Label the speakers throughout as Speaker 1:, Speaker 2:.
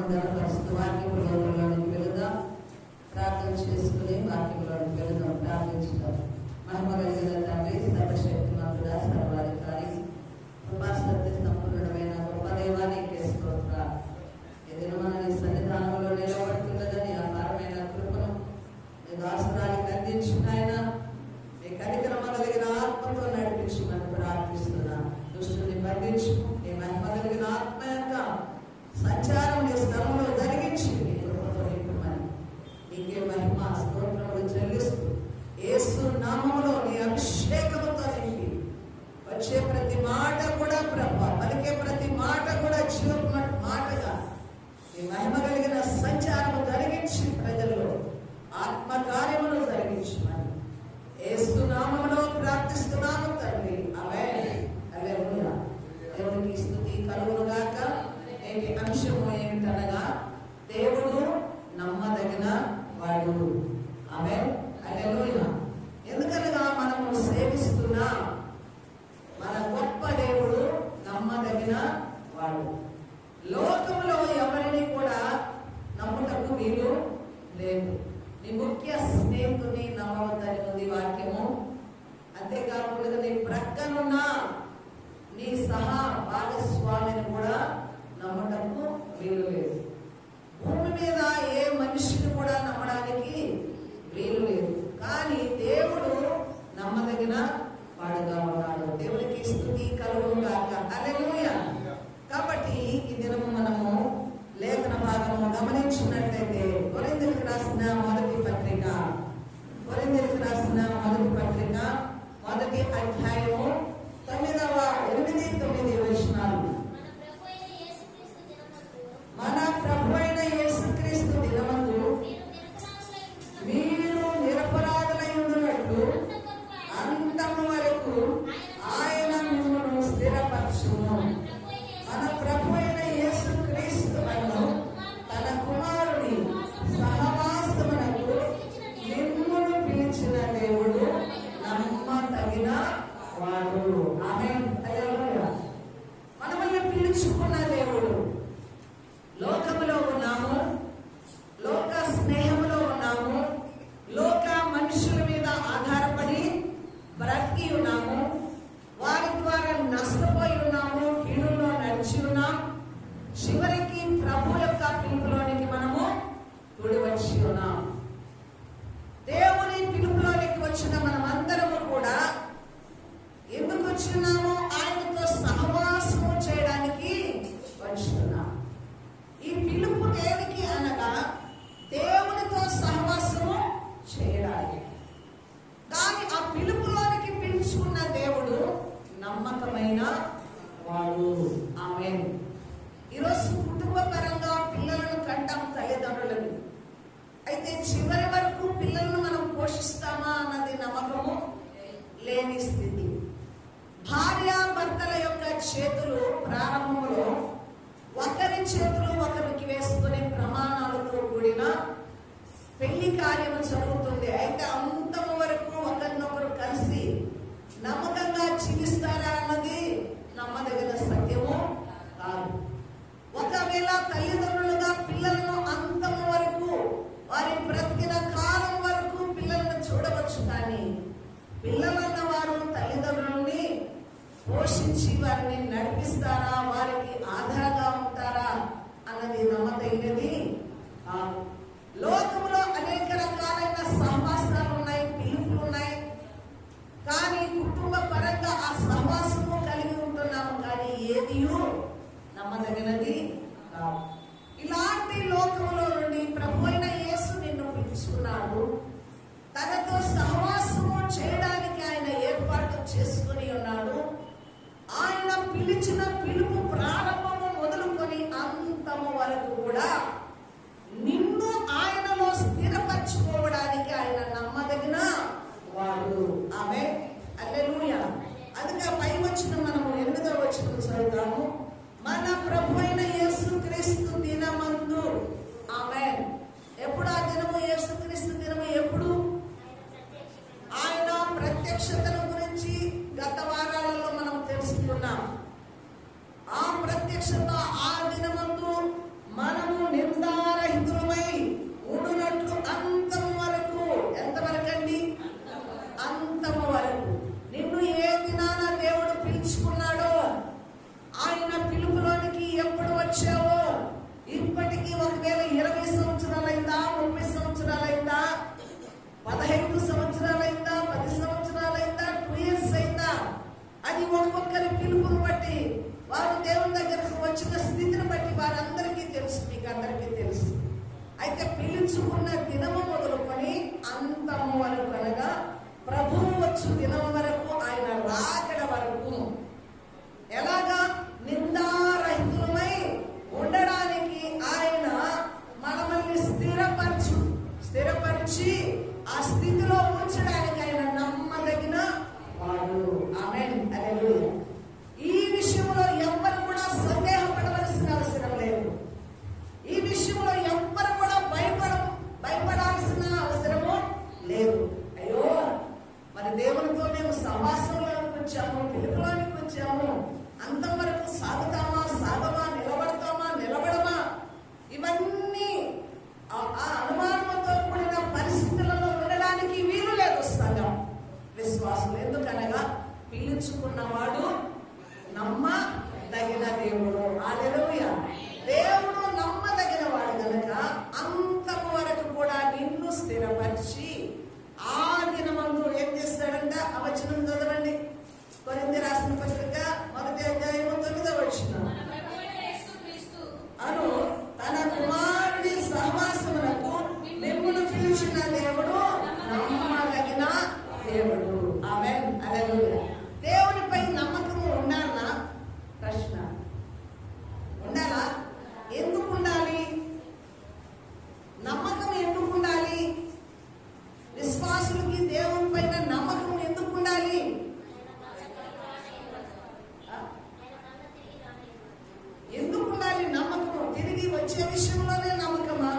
Speaker 1: ధనపరుస్తూ వాక్యంలోనికి వెళుదాం. ప్రార్థన చేసుకుని వాక్యంలోనికి వెళుదాం. ప్రార్థించుదాం. మహిమ కలిగిన తండ్రి, సర్వశక్తిమంతుడా, సర్వాధికారి, కృపా సత్య సంపూర్ణమైన గొప్ప దేవానికి స్తోత్రాలు. ఏదైనా మన నీ సన్నిధానంలో నిలబడుతున్నదని అపారమైన కృపను నీ దాసురానికి అందించిన నీ కనికరమ కలిగిన ఆత్మతో నడిపించమని ప్రార్థిస్తున్నా. దుష్టుని బంధించు. నీ మహిమ కలిగిన ఆత్మ యొక్క సంచారం నీ స్థలంలో జరిగించి నీ కృపతో నింపమని నీకే మహిమ స్తోత్రములు చెల్లిస్తూ యేసు నామములో నీ అభిషేకముతో నింపి వచ్చే ప్రతి మాట కూడా ప్రభా, పలికే ప్రతి మాట కూడా జీవపు మాటగా నీ మహిమ కలిగిన సంచారము జరిగించి ప్రజల్లో ఆత్మ కార్యములు జరిగించమని యేసు నామములో ప్రార్థిస్తున్నాము తండ్రి. ఆమేన్. హల్లెలూయా. దేవునికి స్తుతి కలుగును గాక. నేటి అంశము ఏమిటనగా దేవుడు నమ్మదగిన వాడు. ఆమేన్. హల్లెలూయా. ఎందుకనగా మనము సేవిస్తున్న మన గొప్ప దేవుడు నమ్మదగిన వాడు. లోకంలో ఎవరిని కూడా నమ్ముటకు వీలు లేదు. నీ ముఖ్య స్నేహితుని నమ్మవద్దని ఉంది వాక్యము. అంతేకాకుండా నీ ప్రక్కనున్న నీ సహా భాగస్వామిని కూడా నమ్మటకు వీలు లేదు. భూమి మీద ఏ మనిషిని కూడా నమ్మడానికి వీలు లేదు. కానీ దేవుడు నమ్మదగిన వాడుగా ఉన్నాడు. దేవుడికి స్తుతి కలుగును గాక. హల్లెలూయా. కాబట్టి ఈ దినము మనము లేఖన భాగము గమనించినట్లయితే కొరింథీయులకు రాసిన మొదటి పత్రిక మొదటి అధ్యాయము 8-9 వచనాలు. మన ప్రభు అయిన యేసుక్రీస్తు దినమందు మీరు నిరపరాధులై ఉండునట్లు అంతము వరకు ఆయన మిమ్మును స్థిరపరచును. మన ప్రభు అయిన యేసుక్రీస్తు తన కుమారుని సహవాసమునకు మిమ్మును పిలిచిన దేవుడు నమ్మదగిన వాడు. ఆమేన్. హల్లెలూయా. మనల్ని పిలుచుకున్న దేవుడు. లోకములో ఉన్నాము, లోక స్నేహములో ఉన్నాము, లోక మనుషుల మీద ఆధారపడి బ్రతికి ఉన్నాము, వారి ద్వారా నష్టపోయి ఉన్నాము, కీడుల్లో నడిచి ఉన్నాం. చివరికి ప్రభు యొక్క పిలుపులోనికి మనము కూడి వచ్చి ఉన్నాం. దేవుని పిలుపులోనికి వచ్చిన మనమందరము కూడా ఎందుకు వచ్చినాము? ఆయనతో సహవాసము చేయడానికి వచ్చున్నాం. ఈ పిలుపు దేనికి అనగా దేవునితో సహవాసము చేయడానికి. కానీ ఆ పిలుపులోనికి పిలుచుకున్న దేవుడు నమ్మకమైన వాడు. ఆమేన్. ఈరోజు కుటుంబ పరంగా పిల్లలను కంటాం తల్లిదండ్రులను. అయితే చివరి వరకు పిల్లలను మనం పోషిస్తామా అన్నది నమ్మకము లేని స్థితి. భార్య భర్తల యొక్క చేతులు ప్రారంభంలో ఒకరి చేతులు ఒకరికి వేసుకునే ప్రమాణాలతో కూడిన పెళ్లి కార్యము జరుగుతుంది. అయితే అంతము వరకు ఒకరినొకరు కలిసి నమ్మకంగా జీవిస్తారా అన్నది నమ్మదగిన సత్యము కాదు. ఒకవేళ తల్లిదండ్రులుగా పిల్లలను అంతము వరకు వారి బ్రతికిన కాలం వరకు పిల్లలను చూడవచ్చు. కానీ పిల్లలన్న వారు తల్లిదండ్రులని పోషించి వారిని నడిపిస్తారా, వారికి ఆధారంగా ఉంటారా అన్నది నమ్మదగినది. లోకంలో అనేక రకాలైన సహవాసాలు ఉన్నాయి, పిలుపులు ఉన్నాయి. కానీ కుటుంబ పరంగా ఆ సహవాసము కలిగి ఉంటున్నాము. కానీ ఏది నమ్మదగినది కాదు. ఇలాంటి లోకంలో నుండి ప్రభు అయిన యేసు నిన్ను పిలుచుకున్నాడు. తనతో సహవాసము చేయడానికి ఆయన ఏర్పాటు చేసుకుని ఉన్నాడు. ఆయన పిలిచిన పిలుపు ప్రారంభము మొదలుకొని అంతము వరకు కూడా నిన్ను ఆయనలో స్థిరపరచుకోవడానికి ఆయన నమ్మదగిన వాడు. ఆమేన్. హల్లెలూయా. అందుకే పై వచ్చిన మనము 8వ వచనం చదువుతాము. మన ప్రభు అయిన యేసుక్రీస్తు దినమందు. ఆమేన్. ఎప్పుడు ఆ దినము? యేసుక్రీస్తు దినము ఎప్పుడు? ఆయన ప్రత్యక్షతను గురించి గత వారాలలో మనం తెలుసుకున్నాం. ఆ ప్రత్యక్షత ఆ దినమందు మనము అయితే పిలుచుకున్న దినము మొదలుకొని అంతము వరకు అనగా ప్రభువు వచ్చు దినం వరకు, ఆయన రాకడ వరకు ఎలాగా నిందారహితులమై ఉండడానికి ఆయన మనల్ని స్థిరపరిచి ఆ స్థితిలో ఉంచడానికి ఆయన నమ్మదగిన వాడు. ఆమేన్, హల్లెలూయా. ఈ విషయంలో ఎవ్వరు కూడా సందేహపడవలసిన అవసరం లేదు. ఈ విషయంలో ఎవ్వరు కూడా భయపడాల్సిన అవసరము లేదు. అయ్యో, మరి దేవునితో మేము సహవాసంలోకి వచ్చాము, పిలుపులోనికి వచ్చాము, అంతవరకు సాగుతామా, నిలబడమా, ఇవన్నీ ఆ అనుమానంతో కూడిన పరిస్థితులలో ఉండడానికి వీలు లేదు సంఘం, విశ్వాసం. ఎందుకనగా పిలుచుకున్నవాడు నమ్మదగిన దేవుడు. హల్లెలూయా. దేవుడు నమ్మదగిన వాడు కనుక అంతము వరకు కూడా నిన్ను స్థిరపరిచి ఆ దినమందు ఏం చేస్తాడంట? ఆ వచనం చదవండి. కొరింథీ రాసిన పత్రిక 1వ అధ్యాయం 9వ వచనం. అను తన కుమారుడి సహవాసమునకు మిమ్మును పిలిచిన దేవుడు నమ్మదగిన దేవుడు. ఆమేన్, హల్లెలూయా. దేవునిపై నమ్మకము ఉండాలా? ప్రశ్న. ఉండాలా? ఎందుకు ఉండాలి? నమ్మకం ఎందుకు ఉండాలి? విశ్వాసులకి దేవుని పైన నమ్మకం ఎందుకు ఉండాలి? ఎందుకు ఉండాలి నమ్మకము? తిరిగి వచ్చే విషయంలోనే నమ్మకమా?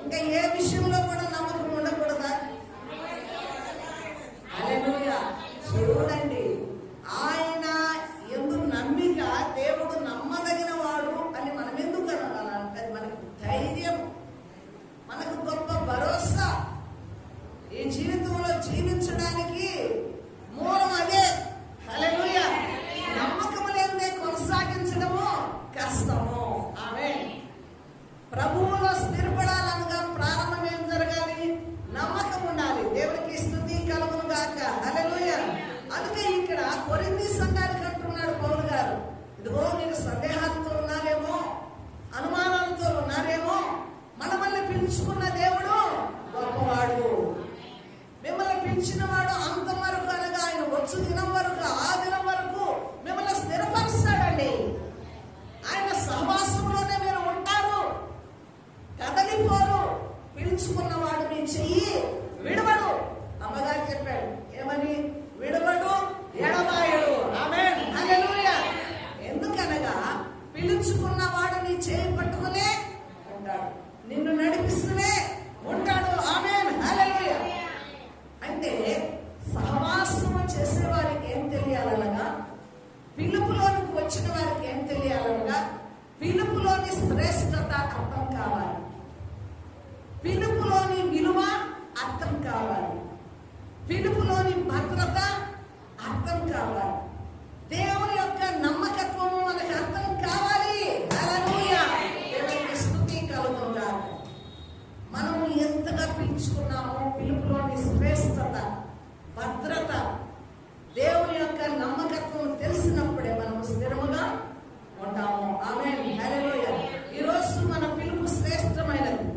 Speaker 1: ఇంకా ఏ విషయంలో కూడా నమ్మకం ఉండకూడదా? హల్లెలూయా. చూడండి, ఆయన ఎందుకు నమ్మిక, దేవుడు నమ్మదగిన వాడు అని మనం ఎందుకు అనాలంటే మనకు ధైర్యం, మనకు గొప్ప భరోసా. ఈ జీవితంలో జీవించడానికి మూలం అదే. హల్లెలూయా. నమ్మకము లేనిదే కొనసాగించడము కష్టము. ఆమేన్. ప్రభువులో స్థిరపడాలనగా ప్రారంభం ఏం జరగాలి? నమ్మకం ఉండాలి. దేవునికి స్తుతి కలుగును గాక. హల్లెలూయా. అందుకే ఇక్కడ కొరింథీ సంఘానికి అంటున్నాడు పౌలు గారు, ఇదిగో మీరు సందేహాలతో ఉన్నారేమో, అనుమానాలతో ఉన్నారేమో, మనల్ని పిలుచుకున్న దేవుడు గొప్పవాడు. మిమ్మల్ని పిలిచిన వాడు అంతం వరకు అనగా ఆయన వచ్చు దినం వరకు, ఆ దినం వరకు మిమ్మల్ని స్థిరపరుస్తాడండి. ఆయన సహవాసంలోనే మీరు ఉంటారు, కదలిపోరు. పిలుచుకున్నవాడు మీ చెయ్యి విడవడు. అమ్మగారు చెప్పాడు ఏమని? విడవడు, ఎడబాయడు. ఆమేన్, హల్లెలూయా. ఎందుకనగా పిలుచుకున్నవాడు నీ చేయి పట్టుకునే ఉంటాడు, నిన్ను నడిపిస్తూనే ఉంటాడు. ఆమేన్, హల్లెలూయా. అంటే సహవాసము చేసే వారికి ఏం తెలియాలనగా, పిలుపులోనికి వచ్చిన వారికి ఏం తెలియాలనగా, పిలుపులోని శ్రేష్టత అర్థం కావాలి, పిలుపులోని విలువ అర్థం కావాలి, పిలుపులోని భద్రత అర్థం కావాలి, దేవుని యొక్క నమ్మకత్వం మనకు అర్థం కావాలి. హల్లెలూయా. దేవునికి స్తుతి కలుగును గాక. మనము ఎంతగా పిలుచుకున్నామో పిలుపులోని శ్రేష్టత, భద్రత, దేవుని యొక్క నమ్మకత్వం తెలిసినప్పుడే మనము స్థిరముగా ఉంటాము. ఆమేన్, హల్లెలూయా. ఈరోజు మన పిలుపు శ్రేష్టమైనది,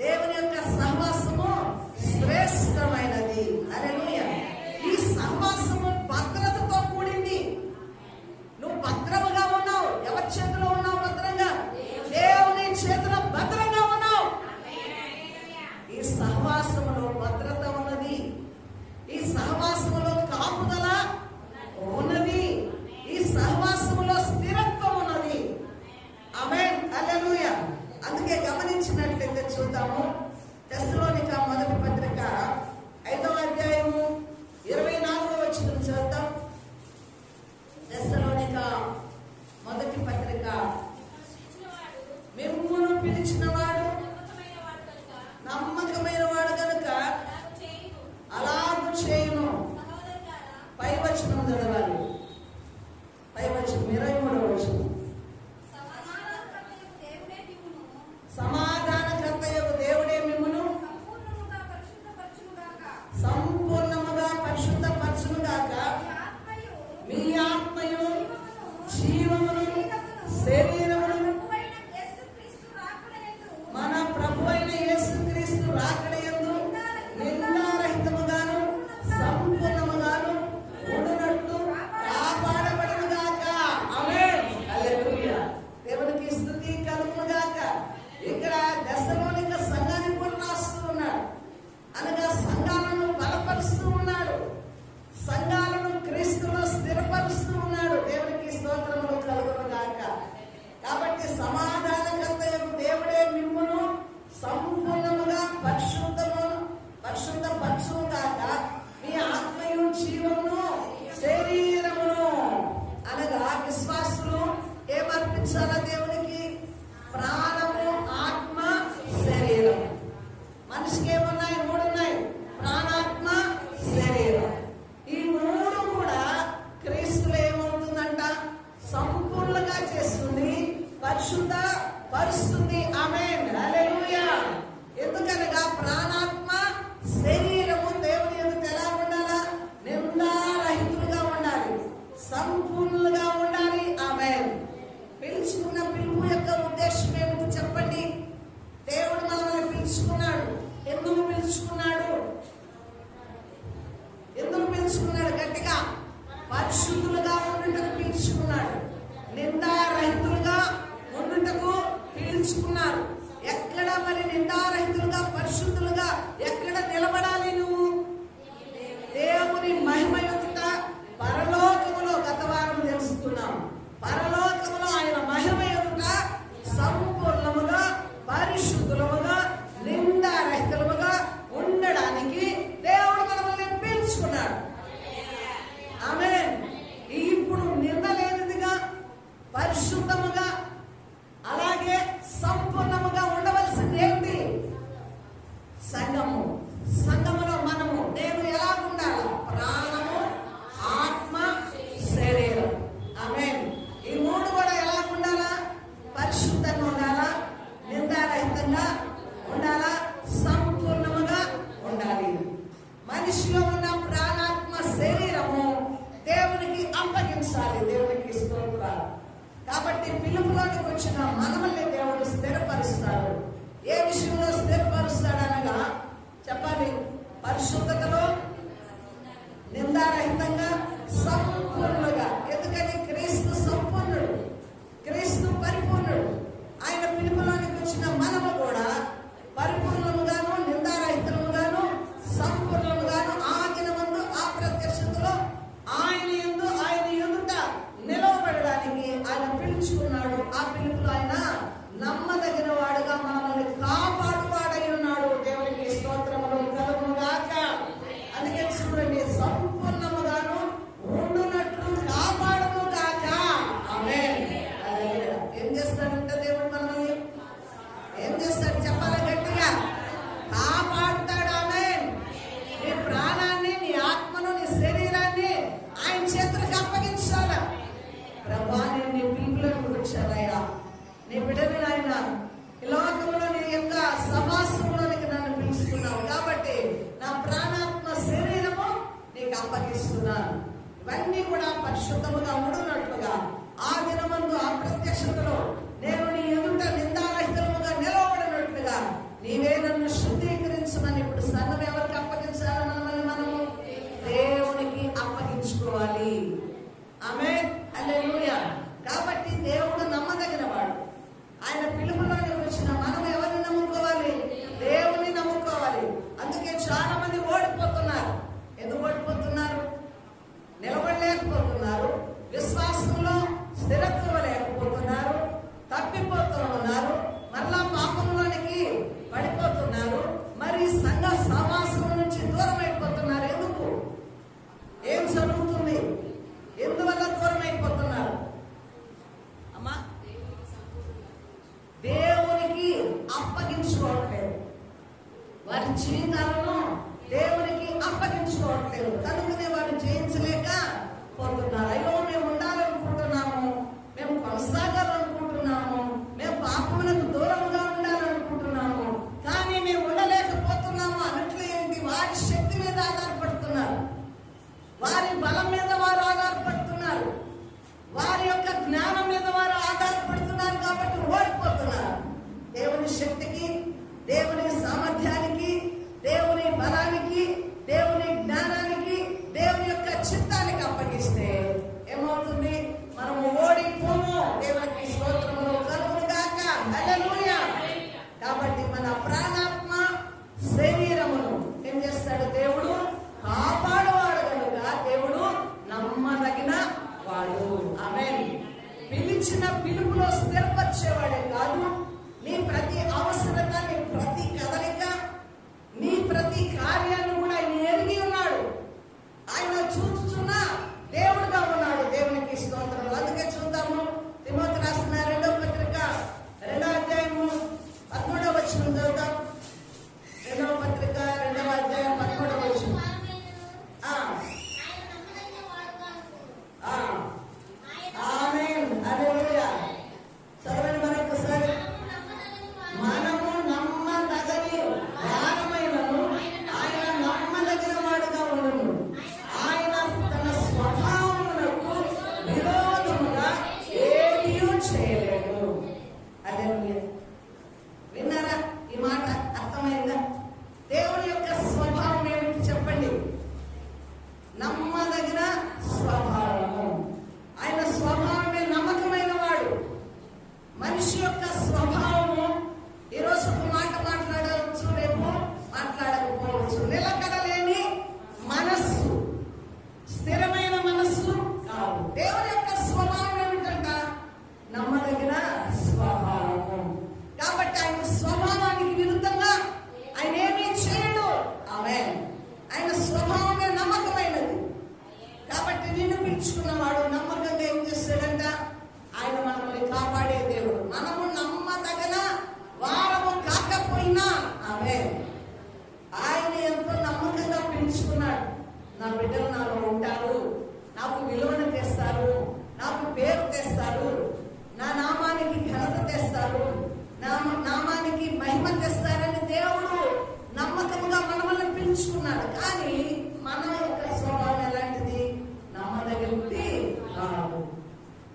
Speaker 1: దేవుని యొక్క సహవాసము శ్రేష్టమైనది. హల్లెలూయా. ఈ సహవాసము భద్రతతో కూడింది. నువ్వు భద్రముగా ఉన్నావు. ఎవరి చేతిలో ఉన్నావు? భద్రంగా దేవుని చేతిలో భద్రంగా ఉన్నావు. ఈ సహవాసములో భద్రత ఉన్నది, ఈ సహవాసములో కాపుదల ఉన్నది, ఈ సహవాసములో స్థిరత్వం ఉన్నది. ఆమేన్, హల్లెలూయా. అందుకే గమనించినట్లయితే చూద్దాము, తెస్సలోనిక మొదటి పత్రిక 5వ అధ్యాయము 24వ వచనం చూద్దాం. తెస్సలోనిక మొదటి పత్రిక. మిమ్మును పిలిచిన వాడు నమ్మకమైన వాడు కనుక అలాగూ చేయును. పై వచనం చదవాలి. పై వచనం 23వ వచనం. సమాధానకర్తయగు దేవుడే మిమ్మును స్థిరపరుస్తుంది. ఆమేన్, హల్లెలూయా. ఎందుకనగా ప్రాణాత్మ శరీరము దేవుని ఎదుట ఎలా ఉండాలా? నిందారహితులుగా ఉండాలి, సంపూర్ణులుగా ఉండాలి. ఆమేన్. పిలుచుకున్న పిలుపు యొక్క ఉద్దేశం ఏమిటి చెప్పండి? దేవుడు మనల్ని పిలుచుకున్నాడు. ఎందుకు పిలుచుకున్నాడు? ఎందుకు పిలుచుకున్నాడు? గట్టిగా పరిశుద్ధులుగా ఉండుటకు పిలుచుకున్నాడు. నిందారహితులుగా ఉండుటకు పిలుచుకున్నారు. ఎక్కడ మరి నిందారహితులుగా పరిశుద్ధులుగా ఎక్కడ నిలబడాలి నువ్వు? దేవుని మహిమ ఎదుట పరలోకములో. గత వారం తెలుసుకున్నాం, పరలోకములో ఆయన మహిమ ఎదుట సంపూర్ణముగా పరిశుద్ధులముగా నిందారహితులముగా ఉండడానికి దేవుడు మనల్ని పిలుచుకున్నాడు. ఆమేన్. ఇప్పుడు నింద లేనిదిగా పరిశుద్ధముగా అలాగే సంపూర్ణముగా ఉండవలసింది ఏంటి? సంఘము. సంఘములో మనము నేను ఎలా ఉండాలా? ప్రాణము, ఆత్మ, శరీరం. ఆమేన్. ఈ మూడు కూడా ఎలా ఉండాలా? పరిశుద్ధంగా ఉండాలా, నిందారహితంగా ఉండాలా, సంపూర్ణముగా ఉండాలి. మనిషిలో ఉన్న ప్రాణాత్మ శరీరము దేవునికి అప్పగించాలి. దేవునికి స్తోత్రాలు. కాబట్టి పిలుపులోనికి వచ్చిన మనల్ని దేవుడు స్థిరపరుస్తాడు. ఏ విషయంలో స్థిరపరుస్తాడు అనగా చెప్పాలి, పరిశుద్ధతలో, నిందారహితంగా, సంపూర్ణులుగా. ఎందుకని? క్రీస్తు సంపూర్ణుడు, క్రీస్తు పరిపూర్ణుడు. ఆయన పిలుపులోనికి వచ్చిన మనము కూడా పరిపూర్ణముగాను, నిందారహితముగాను, సంపూర్ణముగాను ఆ దినమందు ఆ ప్రత్యక్షతలో ఆయన యందు ఆయన ఎదుట నిలవబడడానికి ఆయన పిలుచుకున్నాడు. ఆ పిలుపులో ఆయన నమ్మదగిన వాడుగా మనల్ని కాపాడువాడై ఉన్నాడు. దేవునికి స్తోత్రములు కలుగునుగాక. అందుకే చూడండి, సంపూర్ణముగాను ఉండునట్లు కాపాడునుగాక. ఆమేన్. ఏం చేస్తాడంట దేవుడు? మనల్ని ఏం చేస్తాడు చెప్పాలి గట్టిగా? కాపాడుతాడు. ఆమేన్. నీ ప్రాణాన్ని, నీ ఆత్మను, నీ శరీరాన్ని ఆయన చేతులకు అప్పగించాలా? ప్రభా, నేను నీ పిలుపులోకి వచ్చానయ్యా, నీ బిడ్డని ఆయన ఈ లోకంలో నీ యొక్క సమాసంలోనికి నన్ను పిలుచుకున్నావు కాబట్టి నా ప్రాణాత్మ శరీరము నీకు అప్పగిస్తున్నాను. ఇవన్నీ కూడా పరిశుద్ధముగా ఉండునట్లుగా ఆ దినమందు ఆ ప్రత్యక్షతలో నేను నీ ఎదుట నిందారహితముగా నిలవబడినట్లుగా నీవే నన్ను శుద్ధీకరించమని ఇప్పుడు సంఘం ఎవరికి అప్పగించాలి? మనము దేవునికి అప్పగించుకోవాలి. ఆమేన్, హల్లెలూయా. కాబట్టి దేవుడు నమ్మదగిన వాడు. ఆయన పిలుపులోకి వచ్చిన మనం ఎవరిని నమ్ముకోవాలి? దేవుని నమ్ముకోవాలి. అందుకే చాలా మంది ఓడిపోతున్నారు. ఎందుకు ఓడిపోతున్నారు? నిలబడలేకపోతున్నారు, విశ్వాసంలో స్థిరత్వం లేకపోతున్నారు, తప్పిపోతున్నారు, మళ్ళా పాపంలోనికి పడిపోతున్నారు, మరి సంఘ సమాసం నుంచి దూరం అయిపోతున్నారు. ఎందుకు? ఏం జరుగుతుంది? ఎందువల్ల దూరం అయిపోతున్నారు? అమ్మా, దేవునికి అప్పగించుకోవట్లేదు. వారి జీవితాలను దేవునికి అప్పగించుకోవట్లేదు. కనుకనే వారు జయించలేక పోతున్నారు. అయ్యో, మేము ఉండాలనుకుంటున్నాము, మేము కొనసాగాలనుకుంటున్నాము, మేము పాపములకు దూరంగా ఉండాలనుకుంటున్నాము, కానీ మేము ఉండలేకపోతున్నాము అన్నట్లు ఏంటి? వారి శక్తి మీద ఆధారపడుతున్నారు, వారి బలం మీద వారు ఆధారపడుతున్నారు, వారి యొక్క జ్ఞానం మీద వారు ఆధారపడుతున్నారు. కాబట్టి ఓడిపోతున్నారు. దేవుని శక్తికి, దేవుని సామర్థ్యానికి, దేవుని బలానికి, దేవుని జ్ఞానానికి, దేవుని యొక్క చిత్తానికి అప్పగిస్తే నమ్మకంగా మనల్ని పిలుచుకున్నాడు. కానీ మన యొక్క స్వభావం ఎలాంటిది? నమ్మదగినది కాదు.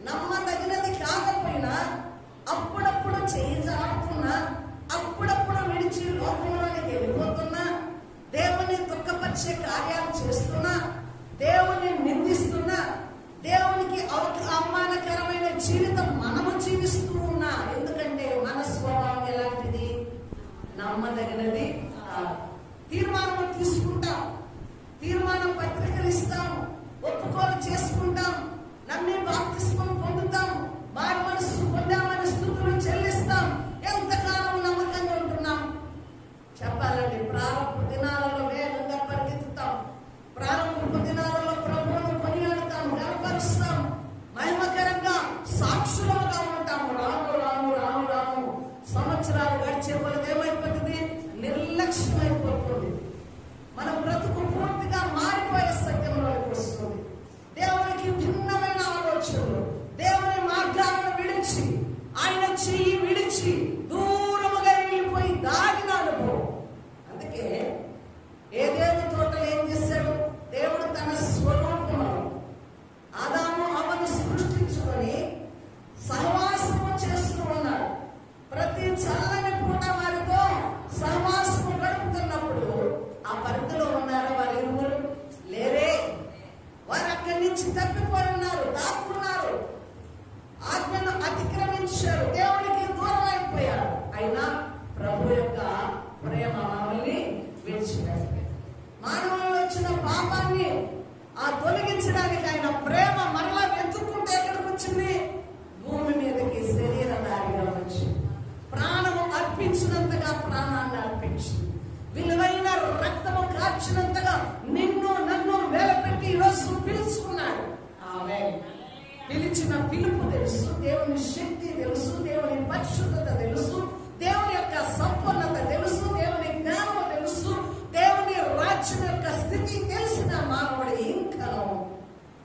Speaker 1: నమ్మదగినది కాకపోయినా అప్పుడప్పుడు చేజారుతున్నా, అప్పుడప్పుడు విడిచి లోకంలోనికి వెళ్ళిపోతున్నా, దేవుని దుఃఖపరిచే కార్యాలు చేస్తున్నా, దేవుని నిందిస్తున్నా, దేవునికి అవమానకరమైన జీవితం మనము జీవిస్తూ ఉన్నా. ఎందుకంటే మన స్వభావం ఎలాంటిది? నమ్మదగినది కాదు. తీర్మానం తీసుకుంటాం, తీర్మాన పత్రికలు ఇస్తాం, ఒప్పుకోలు చేసుకుంటాం, నమ్మి బాప్తిస్మం పొందుతాం, మారు మనసు పొందామని స్తుతులు చెల్లిస్తాం. ఎంతకాలం నమ్మకంగా ఉంటున్నాం? చెప్పాలండి, ప్రారంభ దినాలలో వేగంగా పరిగెత్తుతాం, ప్రారంభ దినాలలో ప్రభువును కొనియాడుతాం, గర్వపరుస్తాం, మహిమకరంగా సాక్షులుగా ఉంటాము. రాము రాము రాము రాము సంవత్సరాలు గడిచే కొలది ఏమైపోతుంది? నిర్లక్ష్యమైపోతుంది. మన బ్రతుకు పూర్తిగా మారిపోయే సత్యంలోకి వస్తుంది. దేవునికి భిన్నమైన ఆలోచనలు, దేవుని మార్గాలను విడిచి, ఆయన చెయ్యి విడిచి దూరముగా వెళ్ళిపోయి దాగిన అనుభవం. అందుకే ఏదేను తోటలు ఏం చేశాడు? దేవుడు తన స్వరూపంలో ఆదాము అవ్వను సృష్టించుకొని సహవాసము చేస్తూ ఉన్నాడు. ప్రతి చల్లని పూట వారితో సహవాసము గడుపుతున్నప్పుడు ఆ పరిధిలో ఉన్నారా వారి ఇరువురు? లేరే. వారు అక్కడి నుంచి తప్పిపోయి ఉన్నారు, దాక్కున్నారు, ఆజ్ఞను అతిక్రమించారు, దేవునికి దూరం అయిపోయారు. అయినా ప్రభు యొక్క ప్రేమ మనల్ని విడిచిపెట్టలేదు. మానవుల్లో వచ్చిన పాపాన్ని తొలగించడానికి ఆయన ప్రేమ మరలా వెతుక్కుంటే ఎక్కడికి వచ్చింది? భూమి మీదకి శరీరధారిగా వచ్చి ప్రాణము అర్పించినంతగా ప్రాణాన్ని అర్పించింది. విలువైన రక్తము కార్చినంతగా నిన్ను నన్ను వేలపెట్టి ఈరోజు పిలుచుకున్నాడు. ఆమేన్. పిలిచిన పిలుపు తెలుసు, దేవుని శక్తి తెలుసు, దేవుని పరిశుద్ధత తెలుసు, దేవుని యొక్క సంపూర్ణత తెలుసు, దేవుని జ్ఞానము తెలుసు, దేవుని రాజ్యం యొక్క స్థితి తెలిసిన మానవుడు ఇంకా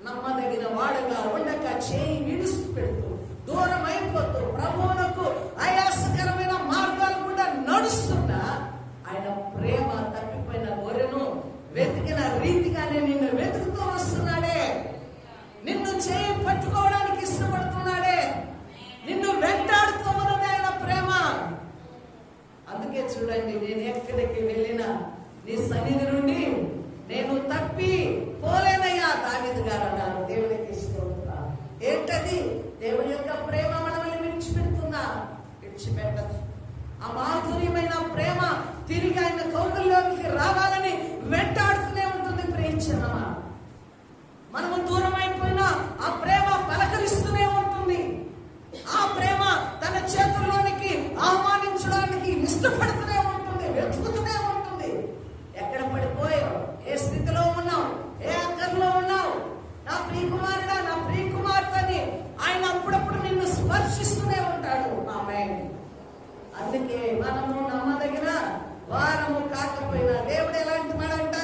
Speaker 1: నమ్మదగిన వాడుగా ఉండక చేయి విడుస్తూ పెడుతూ దూరం అయిపోతూ ప్రభువునకు ఆయాసకరమైన మార్గాలు కూడా నడుస్తున్నా ఆయన ప్రేమ తప్పిపోయిన గొర్రెను వెతికిన రీతిగానే నిన్ను వెతుకుతూ వస్తున్నాడే. నిన్ను చేయి పట్టుకోవడానికి ఇష్టపడుతున్నాడే. నిన్ను వెంటాడుతూ ఉన్నది ఆయన ప్రేమ. అందుకే చూడండి, నేను ఎక్కడికి వెళ్ళినా నీ సన్నిధి నుండి నేను తప్పి పోలేనయ్యా దావీదు గారు అన్నారు. దేవునికి ఇష్టం ఏంటది? దేవుని యొక్క ప్రేమ మనల్ని విడిచిపెడుతున్నా? విడిచిపెట్టదు. ఆ మాధుర్యమైన ప్రేమ తిరిగి ఆయన కౌగుల్లోకి రావాలని వెంటాడుతూనే ఉంటుంది. ప్రేమించినమా, మనము దూరం అయిపోయినా ఆ ప్రేమ పలకరిస్తూనే ఉంటుంది. ఆ ప్రేమ తన చేతుల్లోనికి ఆహ్వానించడానికి ఇష్టపడుతూనే ఉంటుంది, వెతుకుతూనే ఉంటుంది. ఎక్కడ పడిపోయావు? ఏ స్థితిలో ఉన్నావు? ఏ అక్కర్లో ఉన్నావు? నా ప్రియకుమారుడా, నా ప్రియకుమార్తెని ఆయన అప్పుడప్పుడు నిన్ను స్పర్శిస్తూనే ఉంటాడు. ఆమేన్. అందుకే మనము నమ్మదగిన వారము కాకపోయినా దేవుడు ఎలాంటి వాడంట?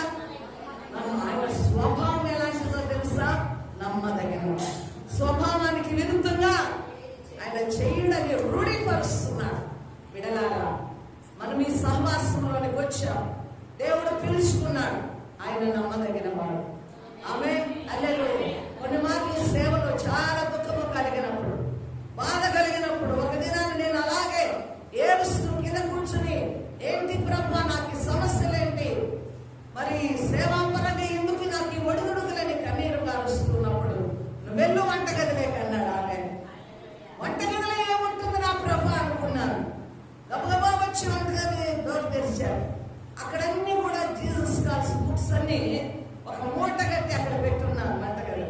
Speaker 1: ఆయన స్వభావం ఎలాంటిదో తెలుసా? నమ్మదగిన. స్వభావానికి విరుద్ధంగా ఆయన చేయడని రూఢీపరుస్తున్నాడు. విడలారా, మనం ఈ సహవాసంలోనికి వచ్చాం. దేవుడు పిలుచుకున్నాడు. ఆయన నమ్మదగిన వాడు. ఆమేన్. హల్లెలూయా. కొన్ని మార్లు సేవలో చాలా దుఃఖము కలిగినప్పుడు, బాధ కలిగినప్పుడు, ఒక దినాన్ని నేను అలాగే ఏడుస్తూ కింద కూర్చుని, ఏంటి ప్రభు నాకు ఈ సమస్యలేంటి, మరి సేవాపరంగా ఎందుకు నాకు ఈ ఒడిదుడుకులని కన్నీరు కారుస్తున్నప్పుడు, నువ్వు వెళ్ళు వంటగదిలేక అన్నాడు. ఆమె వంటగదిలో ఏముంటుంది నా ప్రభు అనుకున్నాను. గబగబా వచ్చి వంటగది డోర్ తెరిచాడు. అక్కడన్నీ కూడా జీసస్ కాల్స్ బుక్స్ అన్ని ఒక మూట కట్టి అక్కడ పెట్టున్నాను వంటగదిలో.